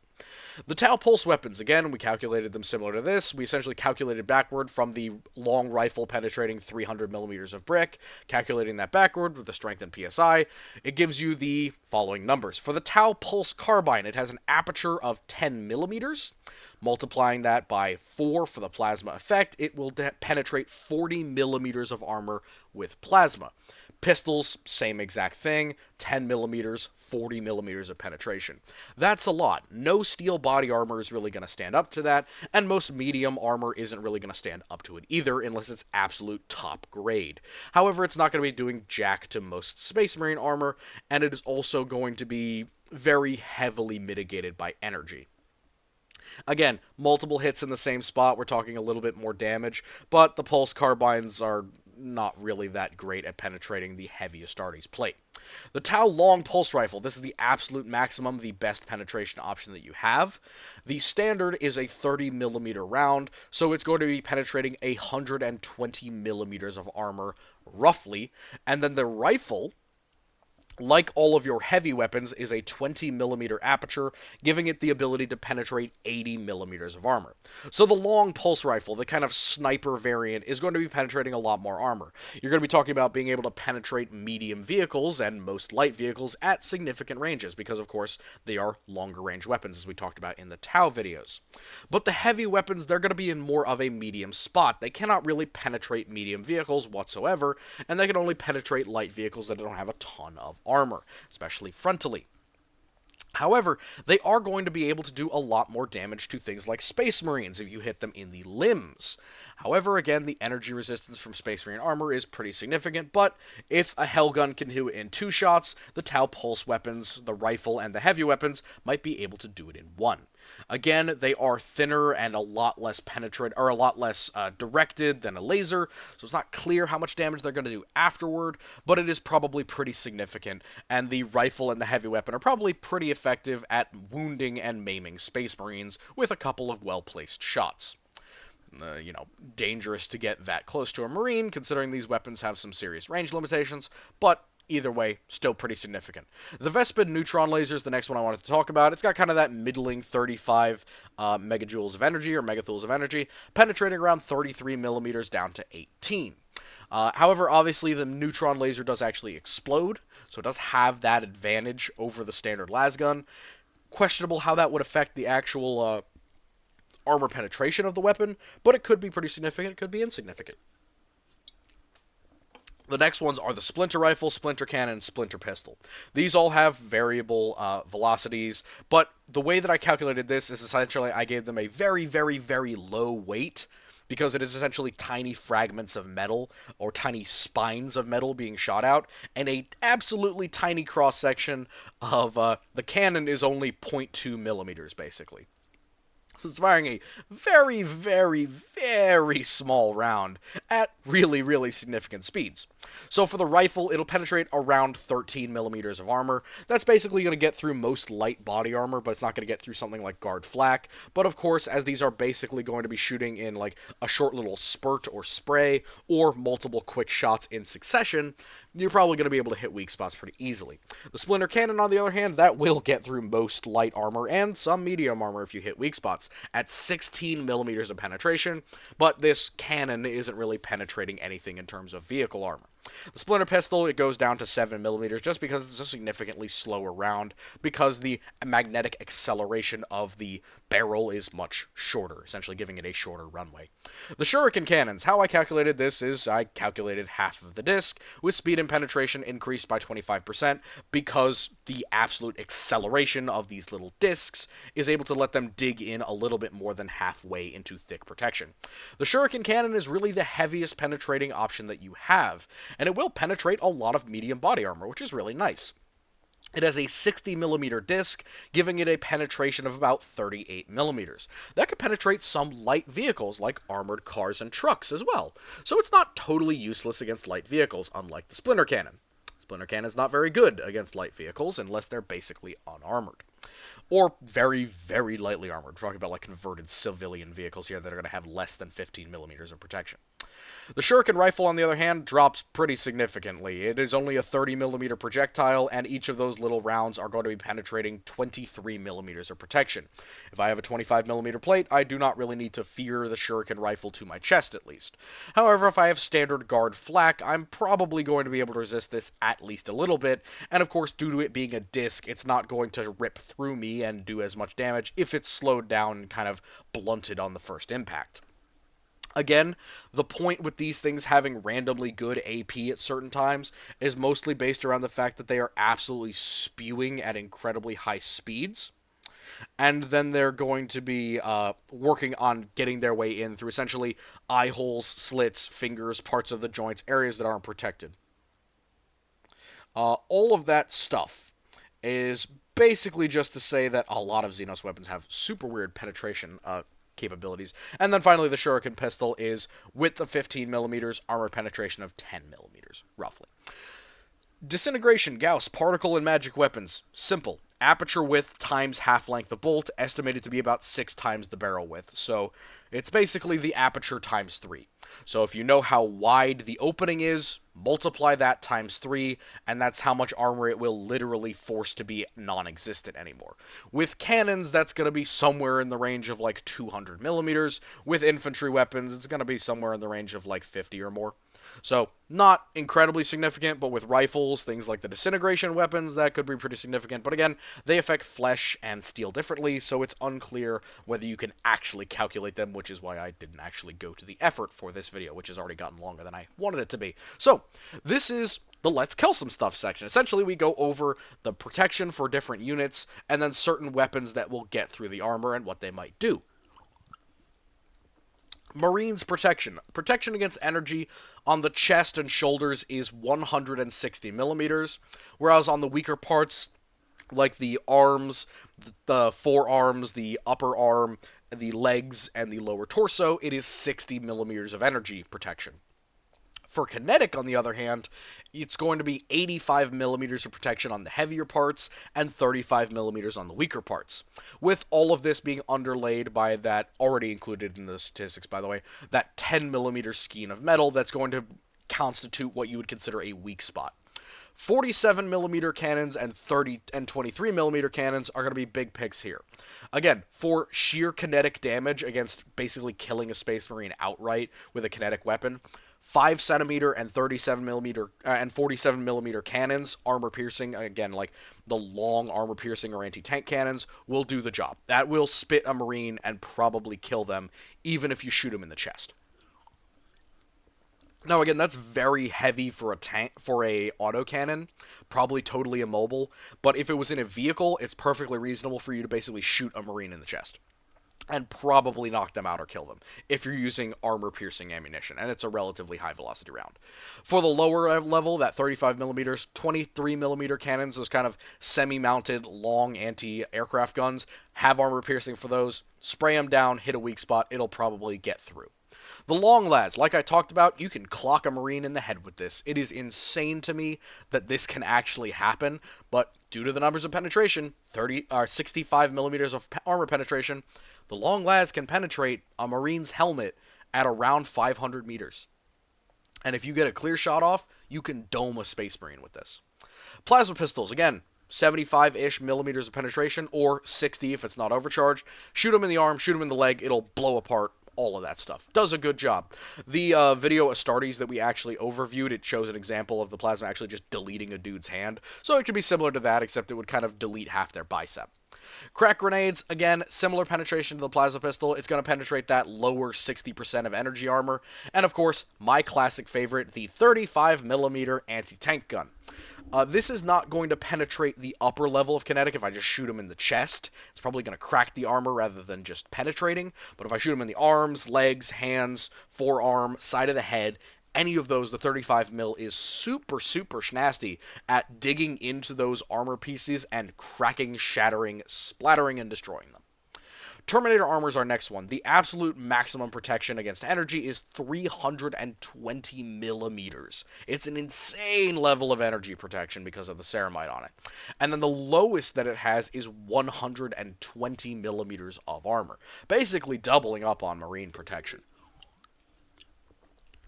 The Tau pulse weapons, again, we calculated them similar to this. We essentially calculated backward from the long rifle penetrating 300 millimeters of brick, calculating that backward with the strength and PSI. It gives you the following numbers. For the Tau pulse carbine, it has an aperture of 10 millimeters. Multiplying that by 4 for the plasma effect, it will penetrate 40 millimeters of armor with plasma. Pistols, same exact thing, 10 millimeters, 40 millimeters of penetration. That's a lot. No steel body armor is really going to stand up to that, and most medium armor isn't really going to stand up to it either, unless it's absolute top grade. However, it's not going to be doing jack to most Space Marine armor, and it is also going to be very heavily mitigated by energy. Again, multiple hits in the same spot, we're talking a little bit more damage, but the pulse carbines are not really that great at penetrating the heaviest Astartes plate. The Tau long pulse rifle, this is the absolute maximum, the best penetration option that you have. The standard is a 30 millimeter round, so it's going to be penetrating 120 millimeters of armor, roughly, and then the rifle, like all of your heavy weapons, is a 20 millimeter aperture, giving it the ability to penetrate 80 millimeters of armor. So the long pulse rifle, the kind of sniper variant, is going to be penetrating a lot more armor. You're going to be talking about being able to penetrate medium vehicles and most light vehicles at significant ranges, because of course they are longer range weapons, as we talked about in the Tau videos. But the heavy weapons, they're going to be in more of a medium spot. They cannot really penetrate medium vehicles whatsoever, and they can only penetrate light vehicles that don't have a ton of armor, especially frontally. However, they are going to be able to do a lot more damage to things like Space Marines if you hit them in the limbs. However, again, the energy resistance from Space Marine armor is pretty significant, but if a Hellgun can do it in 2 shots, the Tau pulse weapons, the rifle, and the heavy weapons might be able to do it in 1. Again, they are thinner and a lot less directed than a laser, so it's not clear how much damage they're going to do afterward, but it is probably pretty significant, and the rifle and the heavy weapon are probably pretty effective at wounding and maiming Space Marines with a couple of well-placed shots. Dangerous to get that close to a Marine, considering these weapons have some serious range limitations, but either way, still pretty significant. The Vespid neutron laser is the next one I wanted to talk about. It's got kind of that middling 35 megajoules of energy, or megathouls of energy, penetrating around 33 millimeters down to 18. However, obviously, the neutron laser does actually explode, so it does have that advantage over the standard lasgun. Questionable how that would affect the actual armor penetration of the weapon, but it could be pretty significant, it could be insignificant. The next ones are the Splinter Rifle, Splinter Cannon, and Splinter Pistol. These all have variable velocities, but the way that I calculated this is essentially I gave them a very, very, very low weight, because it is essentially tiny fragments of metal, or tiny spines of metal being shot out, and a absolutely tiny cross-section of the cannon is only 0.2 millimeters, basically. So it's firing a very, very, very small round at really, really significant speeds. So for the rifle, it'll penetrate around 13 millimeters of armor. That's basically going to get through most light body armor, but it's not going to get through something like guard flak. But of course, as these are basically going to be shooting in like a short little spurt or spray, or multiple quick shots in succession, you're probably going to be able to hit weak spots pretty easily. The Splinter Cannon, on the other hand, that will get through most light armor and some medium armor if you hit weak spots at 16 millimeters of penetration, but this cannon isn't really penetrating anything in terms of vehicle armor. The Splinter Pistol, it goes down to 7 millimeters just because it's a significantly slower round, because the magnetic acceleration of the barrel is much shorter, essentially giving it a shorter runway. The Shuriken Cannons, how I calculated this is I calculated half of the disc, with speed and penetration increased by 25%, because the absolute acceleration of these little discs is able to let them dig in a little bit more than halfway into thick protection. The Shuriken Cannon is really the heaviest penetrating option that you have, and it will penetrate a lot of medium body armor, which is really nice. It has a 60 millimeter disc, giving it a penetration of about 38 millimeters. That could penetrate some light vehicles like armored cars and trucks as well. So it's not totally useless against light vehicles, unlike the Splinter Cannon. Splinter Cannon's not very good against light vehicles unless they're basically unarmored. Or very, very lightly armored. We're talking about like converted civilian vehicles here that are going to have less than 15 millimeters of protection. The Shuriken rifle, on the other hand, drops pretty significantly. It is only a 30mm projectile, and each of those little rounds are going to be penetrating 23mm of protection. If I have a 25mm plate, I do not really need to fear the Shuriken rifle to my chest, at least. However, if I have standard guard flak, I'm probably going to be able to resist this at least a little bit, and of course, due to it being a disc, it's not going to rip through me and do as much damage if it's slowed down and kind of blunted on the first impact. Again, the point with these things having randomly good AP at certain times is mostly based around the fact that they are absolutely spewing at incredibly high speeds. And then they're going to be working on getting their way in through essentially eye holes, slits, fingers, parts of the joints, areas that aren't protected. All of that stuff is basically just to say that a lot of Xenos weapons have super weird penetration capabilities. And then finally, the Shuriken pistol is width of 15 millimeters, armor penetration of 10 millimeters, roughly. Disintegration, Gauss, particle, and magic weapons. Simple. Aperture width times half-length of bolt, estimated to be about 6 times the barrel width. So it's basically the aperture times 3. So if you know how wide the opening is, multiply that times 3, and that's how much armor it will literally force to be non-existent anymore. With cannons, that's going to be somewhere in the range of like 200 millimeters. With infantry weapons, it's going to be somewhere in the range of like 50 or more. So, not incredibly significant, but with rifles, things like the disintegration weapons, that could be pretty significant. But again, they affect flesh and steel differently, so it's unclear whether you can actually calculate them, which is why I didn't actually go to the effort for this video, which has already gotten longer than I wanted it to be. So, this is the Let's Kill Some Stuff section. Essentially, we go over the protection for different units, and then certain weapons that will get through the armor and what they might do. Marines protection. Protection against energy on the chest and shoulders is 160 millimeters, whereas on the weaker parts, like the arms, the forearms, the upper arm, the legs, and the lower torso, it is 60 millimeters of energy protection. For kinetic, on the other hand, it's going to be 85 millimeters of protection on the heavier parts and 35 millimeters on the weaker parts. With all of this being underlaid by that, already included in the statistics, by the way, that 10 millimeter skein of metal that's going to constitute what you would consider a weak spot. 47 millimeter cannons and 23 millimeter cannons are going to be big picks here. Again, for sheer kinetic damage against basically killing a Space Marine outright with a kinetic weapon, 5 centimeter and 37 millimeter and 47 millimeter cannons, armor piercing, again, like the long armor piercing or anti-tank cannons, will do the job. That will spit a Marine and probably kill them, even if you shoot them in the chest. Now again, that's very heavy for a tank, for a autocannon, probably totally immobile, but if it was in a vehicle, it's perfectly reasonable for you to basically shoot a Marine in the chest. And probably knock them out or kill them, if you're using armor-piercing ammunition, and it's a relatively high-velocity round. For the lower level, that 35 millimeters, 23 millimeter cannons, those kind of semi-mounted, long anti-aircraft guns, have armor-piercing for those. Spray them down, hit a weak spot, it'll probably get through. The long lads, like I talked about, you can clock a Marine in the head with this. It is insane to me that this can actually happen, but due to the numbers of penetration, 65 millimeters of armor penetration, the long lads can penetrate a Marine's helmet at around 500 meters. And if you get a clear shot off, you can dome a Space Marine with this. Plasma pistols, again, 75-ish millimeters of penetration, or 60 if it's not overcharged. Shoot them in the arm, shoot them in the leg, it'll blow apart all of that stuff. Does a good job. The video Astartes that we actually overviewed, it shows an example of the plasma actually just deleting a dude's hand. So it could be similar to that, except it would kind of delete half their bicep. Crack grenades, again, similar penetration to the plasma pistol. It's going to penetrate that lower 60% of energy armor. And of course, my classic favorite, the 35mm anti-tank gun. This is not going to penetrate the upper level of kinetic if I just shoot him in the chest. It's probably going to crack the armor rather than just penetrating. But if I shoot him in the arms, legs, hands, forearm, side of the head, any of those, the 35 mil is super, super nasty at digging into those armor pieces and cracking, shattering, splattering, and destroying them. Terminator armor is our next one. The absolute maximum protection against energy is 320 millimeters. It's an insane level of energy protection because of the ceramite on it. And then the lowest that it has is 120 millimeters of armor, basically doubling up on marine protection.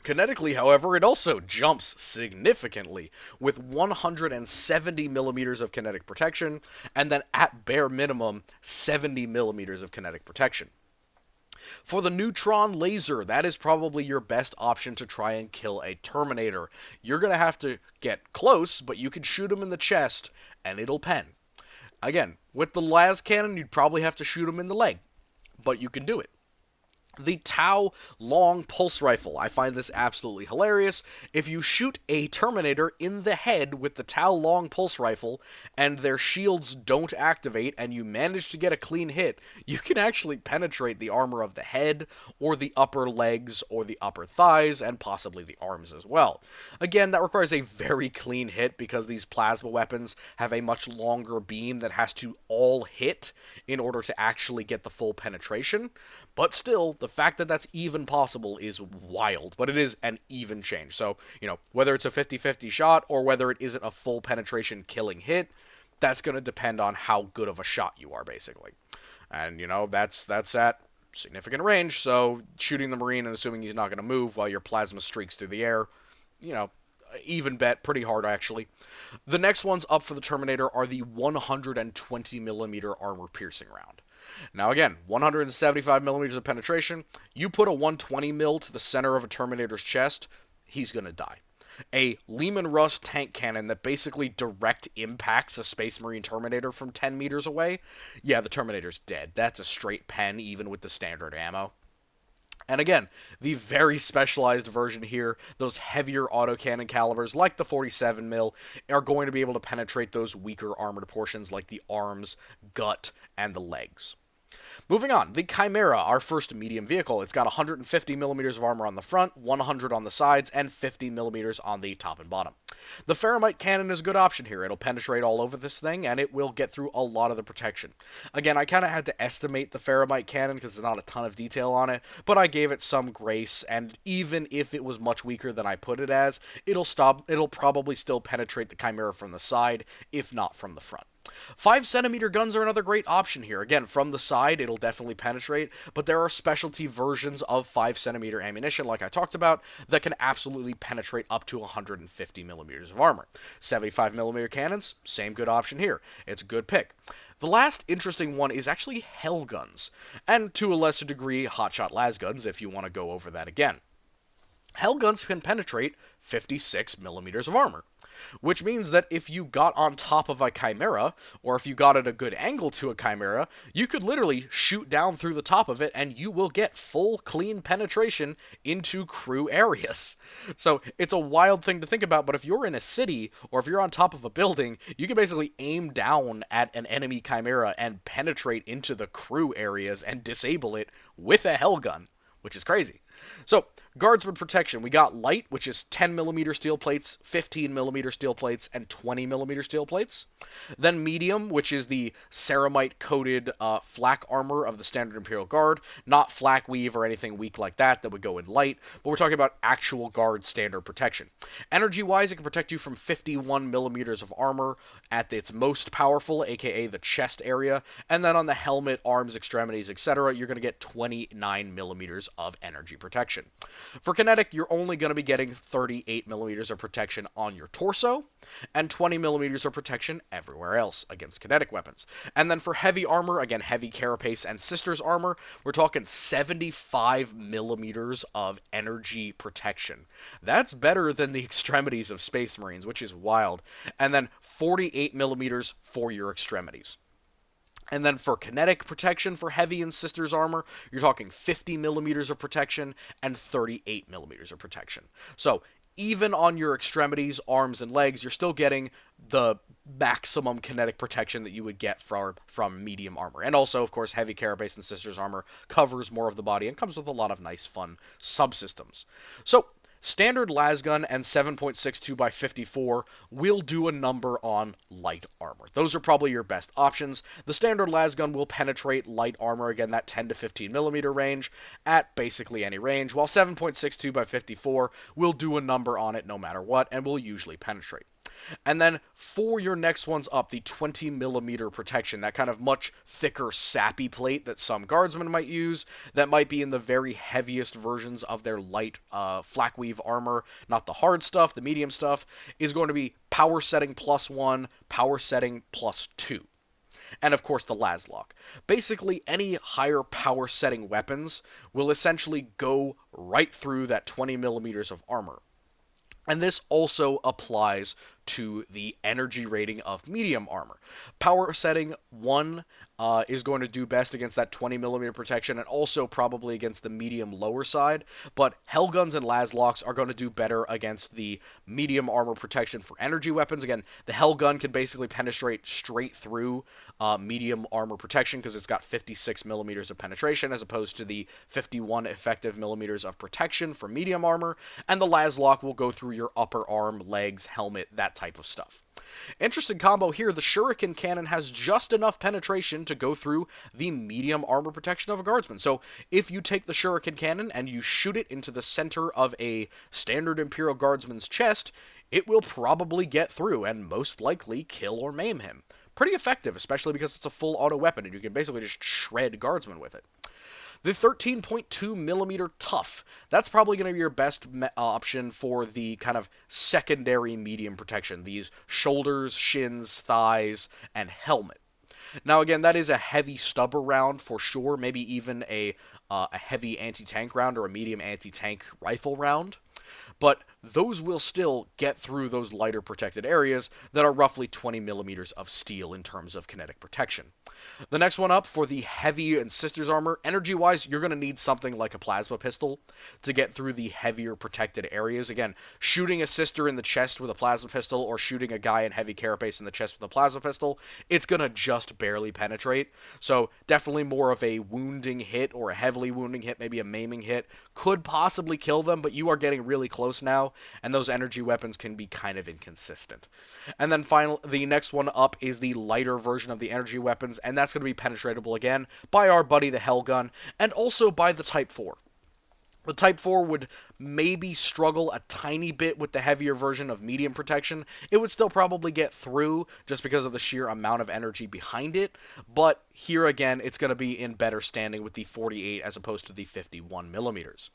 Kinetically, however, it also jumps significantly with 170 millimeters of kinetic protection, and then at bare minimum, 70 millimeters of kinetic protection. For the neutron laser, that is probably your best option to try and kill a Terminator. You're going to have to get close, but you can shoot him in the chest, and it'll pen. Again, with the las cannon, you'd probably have to shoot him in the leg, but you can do it. The Tau long pulse rifle. I find this absolutely hilarious. If you shoot a Terminator in the head with the Tau long pulse rifle and their shields don't activate and you manage to get a clean hit, you can actually penetrate the armor of the head or the upper legs or the upper thighs and possibly the arms as well. Again, that requires a very clean hit because these plasma weapons have a much longer beam that has to all hit in order to actually get the full penetration. But still, the fact that that's even possible is wild, but it is an even change. So, whether it's a 50-50 shot or whether it isn't a full penetration killing hit, that's going to depend on how good of a shot you are, basically. And, that's at significant range, so shooting the Marine and assuming he's not going to move while your plasma streaks through the air, even bet, pretty hard, actually. The next ones up for the Terminator are the 120 millimeter armor piercing round. Now again, 175 millimeters of penetration, you put a 120 mil to the center of a Terminator's chest, he's going to die. A Lehman Russ tank cannon that basically direct impacts a Space Marine Terminator from 10 meters away, yeah, the Terminator's dead. That's a straight pen even with the standard ammo. And again, the very specialized version here, those heavier autocannon calibers like the 47 mil are going to be able to penetrate those weaker armored portions like the arms, gut, and the legs. Moving on, the Chimera, our first medium vehicle. It's got 150 millimeters of armor on the front, 100 on the sides, and 50 millimeters on the top and bottom. The Ferromite cannon is a good option here. It'll penetrate all over this thing, and it will get through a lot of the protection. Again, I kind of had to estimate the Ferromite cannon because there's not a ton of detail on it, but I gave it some grace, and even if it was much weaker than I put it as, it'll probably still penetrate the Chimera from the side, if not from the front. 5-centimeter guns are another great option here. Again, from the side, it'll definitely penetrate, but there are specialty versions of 5-centimeter ammunition, like I talked about, that can absolutely penetrate up to 150 millimeters of armor. 75-millimeter cannons, same good option here. It's a good pick. The last interesting one is actually Hell guns, and to a lesser degree, hotshot las guns, if you want to go over that again. Hell guns can penetrate 56 millimeters of armor, which means that if you got on top of a Chimera, or if you got at a good angle to a Chimera, you could literally shoot down through the top of it and you will get full clean penetration into crew areas. So it's a wild thing to think about, but if you're in a city or if you're on top of a building, you can basically aim down at an enemy Chimera and penetrate into the crew areas and disable it with a Hell gun, which is crazy. So, guardsman protection. We got light, which is 10mm steel plates, 15mm steel plates, and 20mm steel plates. Then medium, which is the ceramite-coated flak armor of the standard Imperial Guard. Not flak weave or anything weak like that would go in light, but we're talking about actual Guard standard protection. Energy-wise, it can protect you from 51mm of armor at its most powerful, aka the chest area, and then on the helmet, arms, extremities, etc., you're going to get 29mm of energy protection. For kinetic, you're only going to be getting 38mm of protection on your torso, and 20mm of protection everywhere else against kinetic weapons. And then for heavy armor, again, heavy carapace and sisters armor, we're talking 75mm of energy protection. That's better than the extremities of Space Marines, which is wild. And then 48mm for your extremities. And then for kinetic protection for heavy and sisters armor, you're talking 50mm of protection and 38mm of protection. So even on your extremities, arms, and legs, you're still getting the maximum kinetic protection that you would get from medium armor. And also, of course, heavy carapace and sisters armor covers more of the body and comes with a lot of nice, fun subsystems. So Standard lasgun and 7.62 by 54 will do a number on light armor. Those are probably your best options. The standard lasgun will penetrate light armor, again, that 10 to 15 millimeter range, at basically any range, while 7.62 by 54 will do a number on it no matter what, and will usually penetrate. And then for your next ones up, the 20 millimeter protection, that kind of much thicker, sappy plate that some guardsmen might use, that might be in the very heaviest versions of their light flak weave armor, not the hard stuff, the medium stuff, is going to be power setting +1, power setting +2. And of course the Laslock. Basically, any higher power setting weapons will essentially go right through that 20 millimeters of armor. And this also applies to the energy rating of medium armor. Power setting 1 is going to do best against that 20 millimeter protection, and also probably against the medium lower side, but Hellguns and Laslocks are going to do better against the medium armor protection for energy weapons. Again, the Hellgun can basically penetrate straight through medium armor protection because it's got 56 millimeters of penetration as opposed to the 51 effective millimeters of protection for medium armor, and the Laslock will go through your upper arm, legs, helmet, that type of stuff. Interesting combo here, the Shuriken Cannon has just enough penetration to go through the medium armor protection of a guardsman. So if you take the Shuriken Cannon and you shoot it into the center of a standard Imperial Guardsman's chest, it will probably get through and most likely kill or maim him. Pretty effective, especially because it's a full auto weapon and you can basically just shred guardsmen with it. The 13.2 millimeter tough, that's probably going to be your best option for the kind of secondary medium protection, these shoulders, shins, thighs, and helmet. Now again, that is a heavy stubber round for sure, maybe even a heavy anti-tank round or a medium anti-tank rifle round. But those will still get through those lighter protected areas that are roughly 20 millimeters of steel in terms of kinetic protection. The next one up, for the heavy and sisters armor, energy-wise, you're going to need something like a plasma pistol to get through the heavier protected areas. Again, shooting a sister in the chest with a plasma pistol or shooting a guy in heavy carapace in the chest with a plasma pistol, it's going to just barely penetrate. So definitely more of a wounding hit or a heavily wounding hit, maybe a maiming hit, could possibly kill them, but you are getting really close now, and those energy weapons can be kind of inconsistent. And then the next one up is the lighter version of the energy weapons, and that's going to be penetratable again by our buddy the Hellgun, and also by the Type 4. The Type 4 would maybe struggle a tiny bit with the heavier version of medium protection. It would still probably get through just because of the sheer amount of energy behind it, but here again, it's going to be in better standing with the 48 as opposed to the 51 millimeters.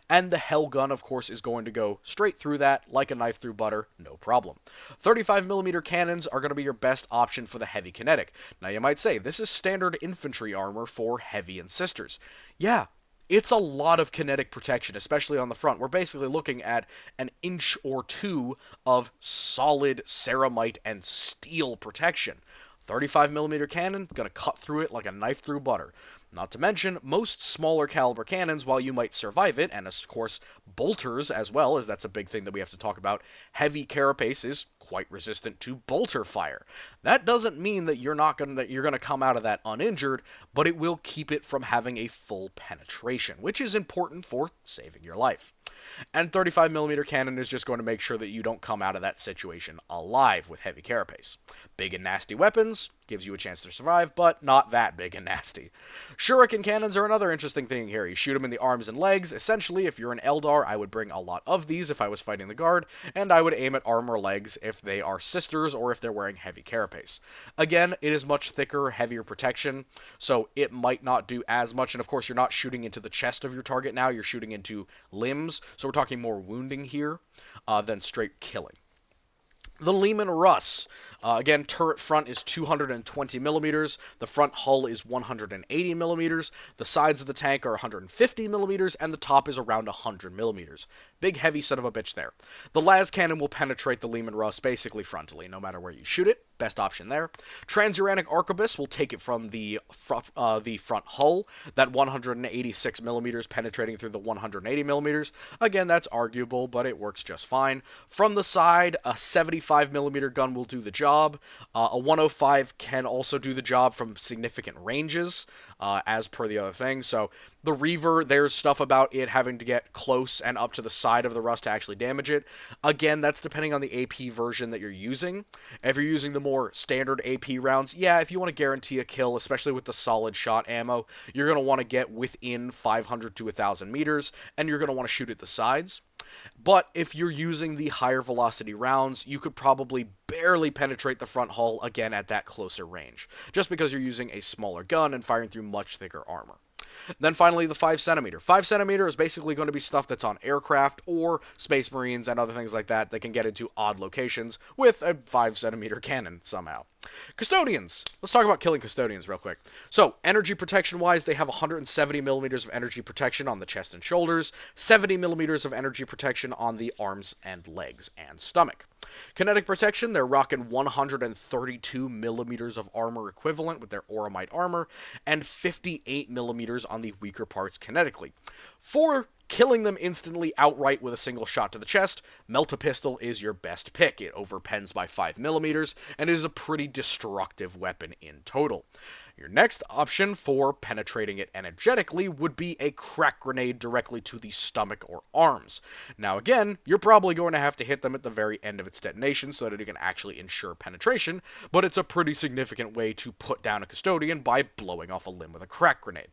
And the Hellgun, of course, is going to go straight through that like a knife through butter, no problem. 35 millimeter cannons are going to be your best option for the heavy kinetic. Now you might say, this is standard infantry armor for heavy and sisters. Yeah, it's a lot of kinetic protection, especially on the front. We're basically looking at an inch or two of solid ceramite and steel protection. 35 millimeter cannon, gonna cut through it like a knife through butter. Not to mention, most smaller caliber cannons, while you might survive it, and of course bolters as well, as that's a big thing that we have to talk about, heavy carapace is quite resistant to bolter fire. That doesn't mean that you're gonna come out of that uninjured, but it will keep it from having a full penetration, which is important for saving your life. And 35 millimeter cannon is just going to make sure that you don't come out of that situation alive with heavy carapace. Big and nasty weapons, gives you a chance to survive, but not that big and nasty. Shuriken cannons are another interesting thing here. You shoot them in the arms and legs. Essentially, if you're an Eldar, I would bring a lot of these if I was fighting the guard, and I would aim at arm or legs if they are sisters or if they're wearing heavy carapace. Again, it is much thicker, heavier protection, so it might not do as much, and of course you're not shooting into the chest of your target now, you're shooting into limbs, so we're talking more wounding here than straight killing. The Lehman Russ. Again, turret front is 220 millimeters. The front hull is 180 millimeters. The sides of the tank are 150 millimeters, and the top is around 100 millimeters. Big, heavy son of a bitch there. The las cannon will penetrate the Lehman Russ basically frontally, no matter where you shoot it. Best option there. Transuranic Arquebus will take it from the front hull, that 186 millimeters penetrating through the 180 millimeters. Again, that's arguable, but it works just fine. From the side, a 75 millimeter gun will do the job. job. A 105 can also do the job from significant ranges, as per the other thing. So the Reaver, there's stuff about it having to get close and up to the side of the rust to actually damage it. Again, that's depending on the AP version that you're using. If you're using the more standard AP rounds, yeah, if you want to guarantee a kill, especially with the solid shot ammo, you're going to want to get within 500 to 1,000 meters, and you're going to want to shoot at the sides. But if you're using the higher velocity rounds, you could probably barely penetrate the front hull again at that closer range, just because you're using a smaller gun and firing through much thicker armor. Then finally, the 5 centimeter. 5 centimeter is basically going to be stuff that's on aircraft or Space Marines and other things like that that can get into odd locations with a 5 centimeter cannon somehow. Custodians. Let's talk about killing custodians real quick. So, energy protection wise, they have 170 millimeters of energy protection on the chest and shoulders, 70 millimeters of energy protection on the arms and legs and stomach. Kinetic protection, they're rocking 132 millimeters of armor equivalent with their Auramite armor, and 58 millimeters on the weaker parts kinetically. For killing them instantly outright with a single shot to the chest, Melt-A-Pistol is your best pick. It overpens by 5 millimeters and is a pretty destructive weapon in total. Your next option for penetrating it energetically would be a crack grenade directly to the stomach or arms. Now again, you're probably going to have to hit them at the very end of its detonation so that it can actually ensure penetration, but it's a pretty significant way to put down a custodian by blowing off a limb with a crack grenade.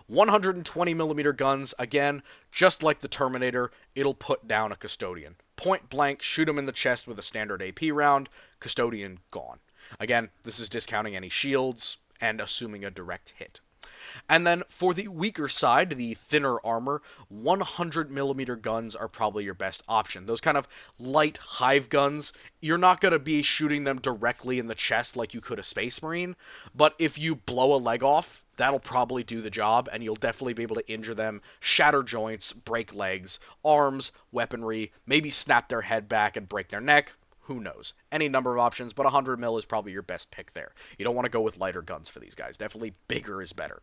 120 millimeter guns, again, just like the Terminator, it'll put down a custodian. Point blank, shoot him in the chest with a standard AP round, custodian gone. Again, this is discounting any shields and assuming a direct hit. And then for the weaker side, the thinner armor, 100 millimeter guns are probably your best option. Those kind of light hive guns, you're not going to be shooting them directly in the chest like you could a Space Marine, but if you blow a leg off, that'll probably do the job, and you'll definitely be able to injure them, shatter joints, break legs, arms, weaponry, maybe snap their head back and break their neck. Who knows? Any number of options, but 100 mil is probably your best pick there. You don't want to go with lighter guns for these guys. Definitely bigger is better.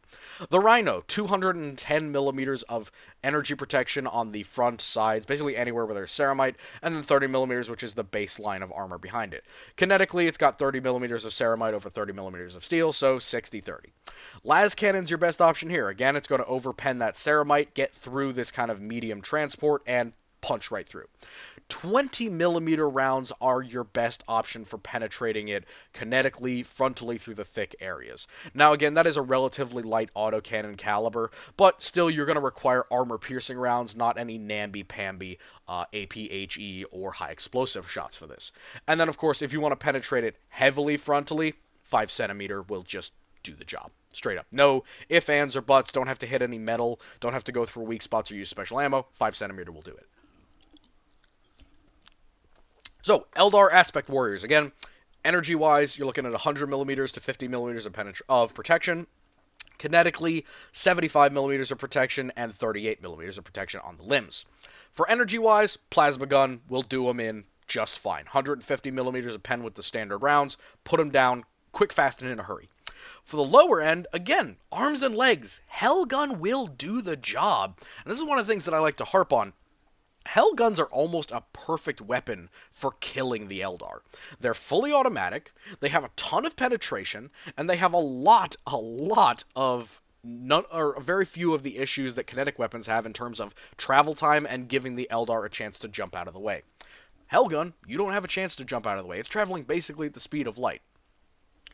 The Rhino, 210 millimeters of energy protection on the front sides, basically anywhere where there's ceramite, and then 30 millimeters, which is the baseline of armor behind it. Kinetically, it's got 30 millimeters of ceramite over 30 millimeters of steel, so 60-30. Las Cannon's your best option here. Again, it's going to overpen that ceramite, get through this kind of medium transport, and punch right through. 20 millimeter rounds are your best option for penetrating it kinetically, frontally through the thick areas. Now again, that is a relatively light autocannon caliber, but still you're going to require armor-piercing rounds, not any namby-pamby APHE or high explosive shots for this. And then of course, if you want to penetrate it heavily frontally, 5 centimeter will just do the job. Straight up. No ifs, ands, or buts. Don't have to hit any metal. Don't have to go through weak spots or use special ammo. 5 centimeter will do it. So, Eldar Aspect Warriors. Again, energy-wise, you're looking at 100 millimeters to 50 millimeters of protection. Kinetically, 75 millimeters of protection and 38 millimeters of protection on the limbs. For energy-wise, Plasma Gun will do them in just fine. 150 millimeters of pen with the standard rounds. Put them down quick, fast, and in a hurry. For the lower end, again, arms and legs. Hellgun will do the job. And this is one of the things that I like to harp on. Hellguns are almost a perfect weapon for killing the Eldar. They're fully automatic, they have a ton of penetration, and they have a lot of very few of the issues that kinetic weapons have in terms of travel time and giving the Eldar a chance to jump out of the way. Hellgun, you don't have a chance to jump out of the way. It's traveling basically at the speed of light.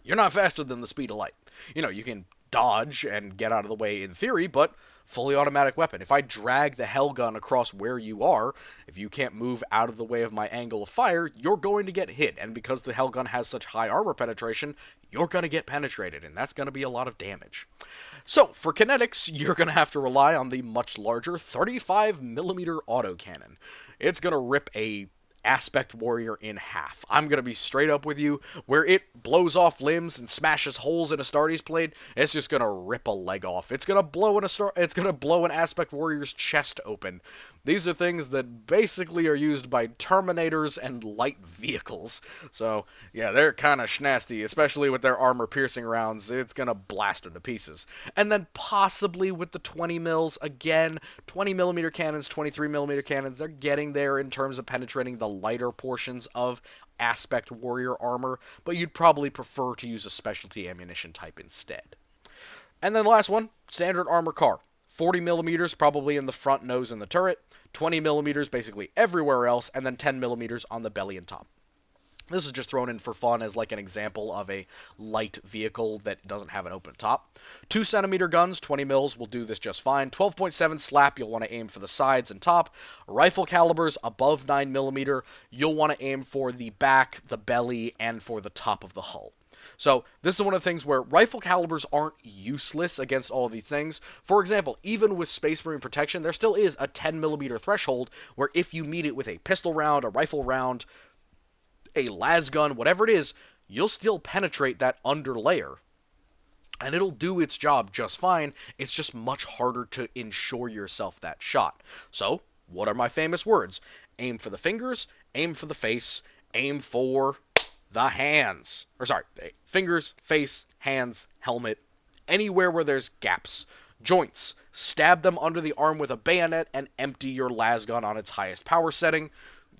You're not faster than the speed of light. You know, you can dodge and get out of the way in theory, but fully automatic weapon. If I drag the Hellgun across where you are, if you can't move out of the way of my angle of fire, you're going to get hit. And because the Hellgun has such high armor penetration, you're going to get penetrated, and that's going to be a lot of damage. So, for kinetics, you're going to have to rely on the much larger 35mm autocannon. It's going to rip a Aspect Warrior in half. I'm going to be straight up with you. Where it blows off limbs and smashes holes in Astartes blade, it's just going to rip a leg off. It's going to blow an Aspect Warrior's chest open. These are things that basically are used by Terminators and light vehicles. So, yeah, they're kind of schnasty, especially with their armor-piercing rounds. It's going to blast them to pieces. And then possibly with the 20 mils, again, 20mm cannons, 23mm cannons, they're getting there in terms of penetrating the lighter portions of Aspect Warrior armor, but you'd probably prefer to use a specialty ammunition type instead. And then the last one, standard armor car. 40 millimeters probably in the front nose and the turret, 20 millimeters basically everywhere else, and then 10 millimeters on the belly and top. This is just thrown in for fun as like an example of a light vehicle that doesn't have an open top. 2 centimeter guns, 20 mils will do this just fine. 12.7 slap, you'll want to aim for the sides and top. Rifle calibers above 9 millimeter, you'll want to aim for the back, the belly, and for the top of the hull. So this is one of the things where rifle calibers aren't useless against all of these things. For example, even with Space Marine protection, there still is a 10 millimeter threshold where if you meet it with a pistol round, a rifle round, a las gun, whatever it is, you'll still penetrate that under layer. And it'll do its job just fine. It's just much harder to ensure yourself that shot. So, what are my famous words? Aim for the fingers, aim for the face, aim for the hands. Or sorry, fingers, face, hands, helmet, anywhere where there's gaps. Joints. Stab them under the arm with a bayonet and empty your las gun on its highest power setting.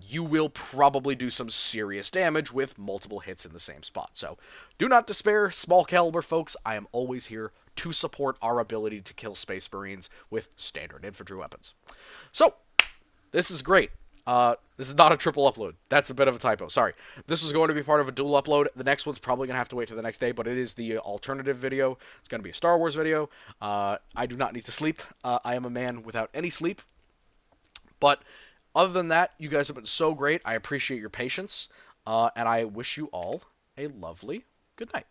You will probably do some serious damage with multiple hits in the same spot. So, do not despair, small caliber folks. I am always here to support our ability to kill Space Marines with standard infantry weapons. So, this is great. This is not a triple upload. That's a bit of a typo. Sorry. This was going to be part of a dual upload. The next one's probably going to have to wait till the next day, but it is the alternative video. It's going to be a Star Wars video. I do not need to sleep. I am a man without any sleep. But other than that, you guys have been so great. I appreciate your patience, and I wish you all a lovely good night.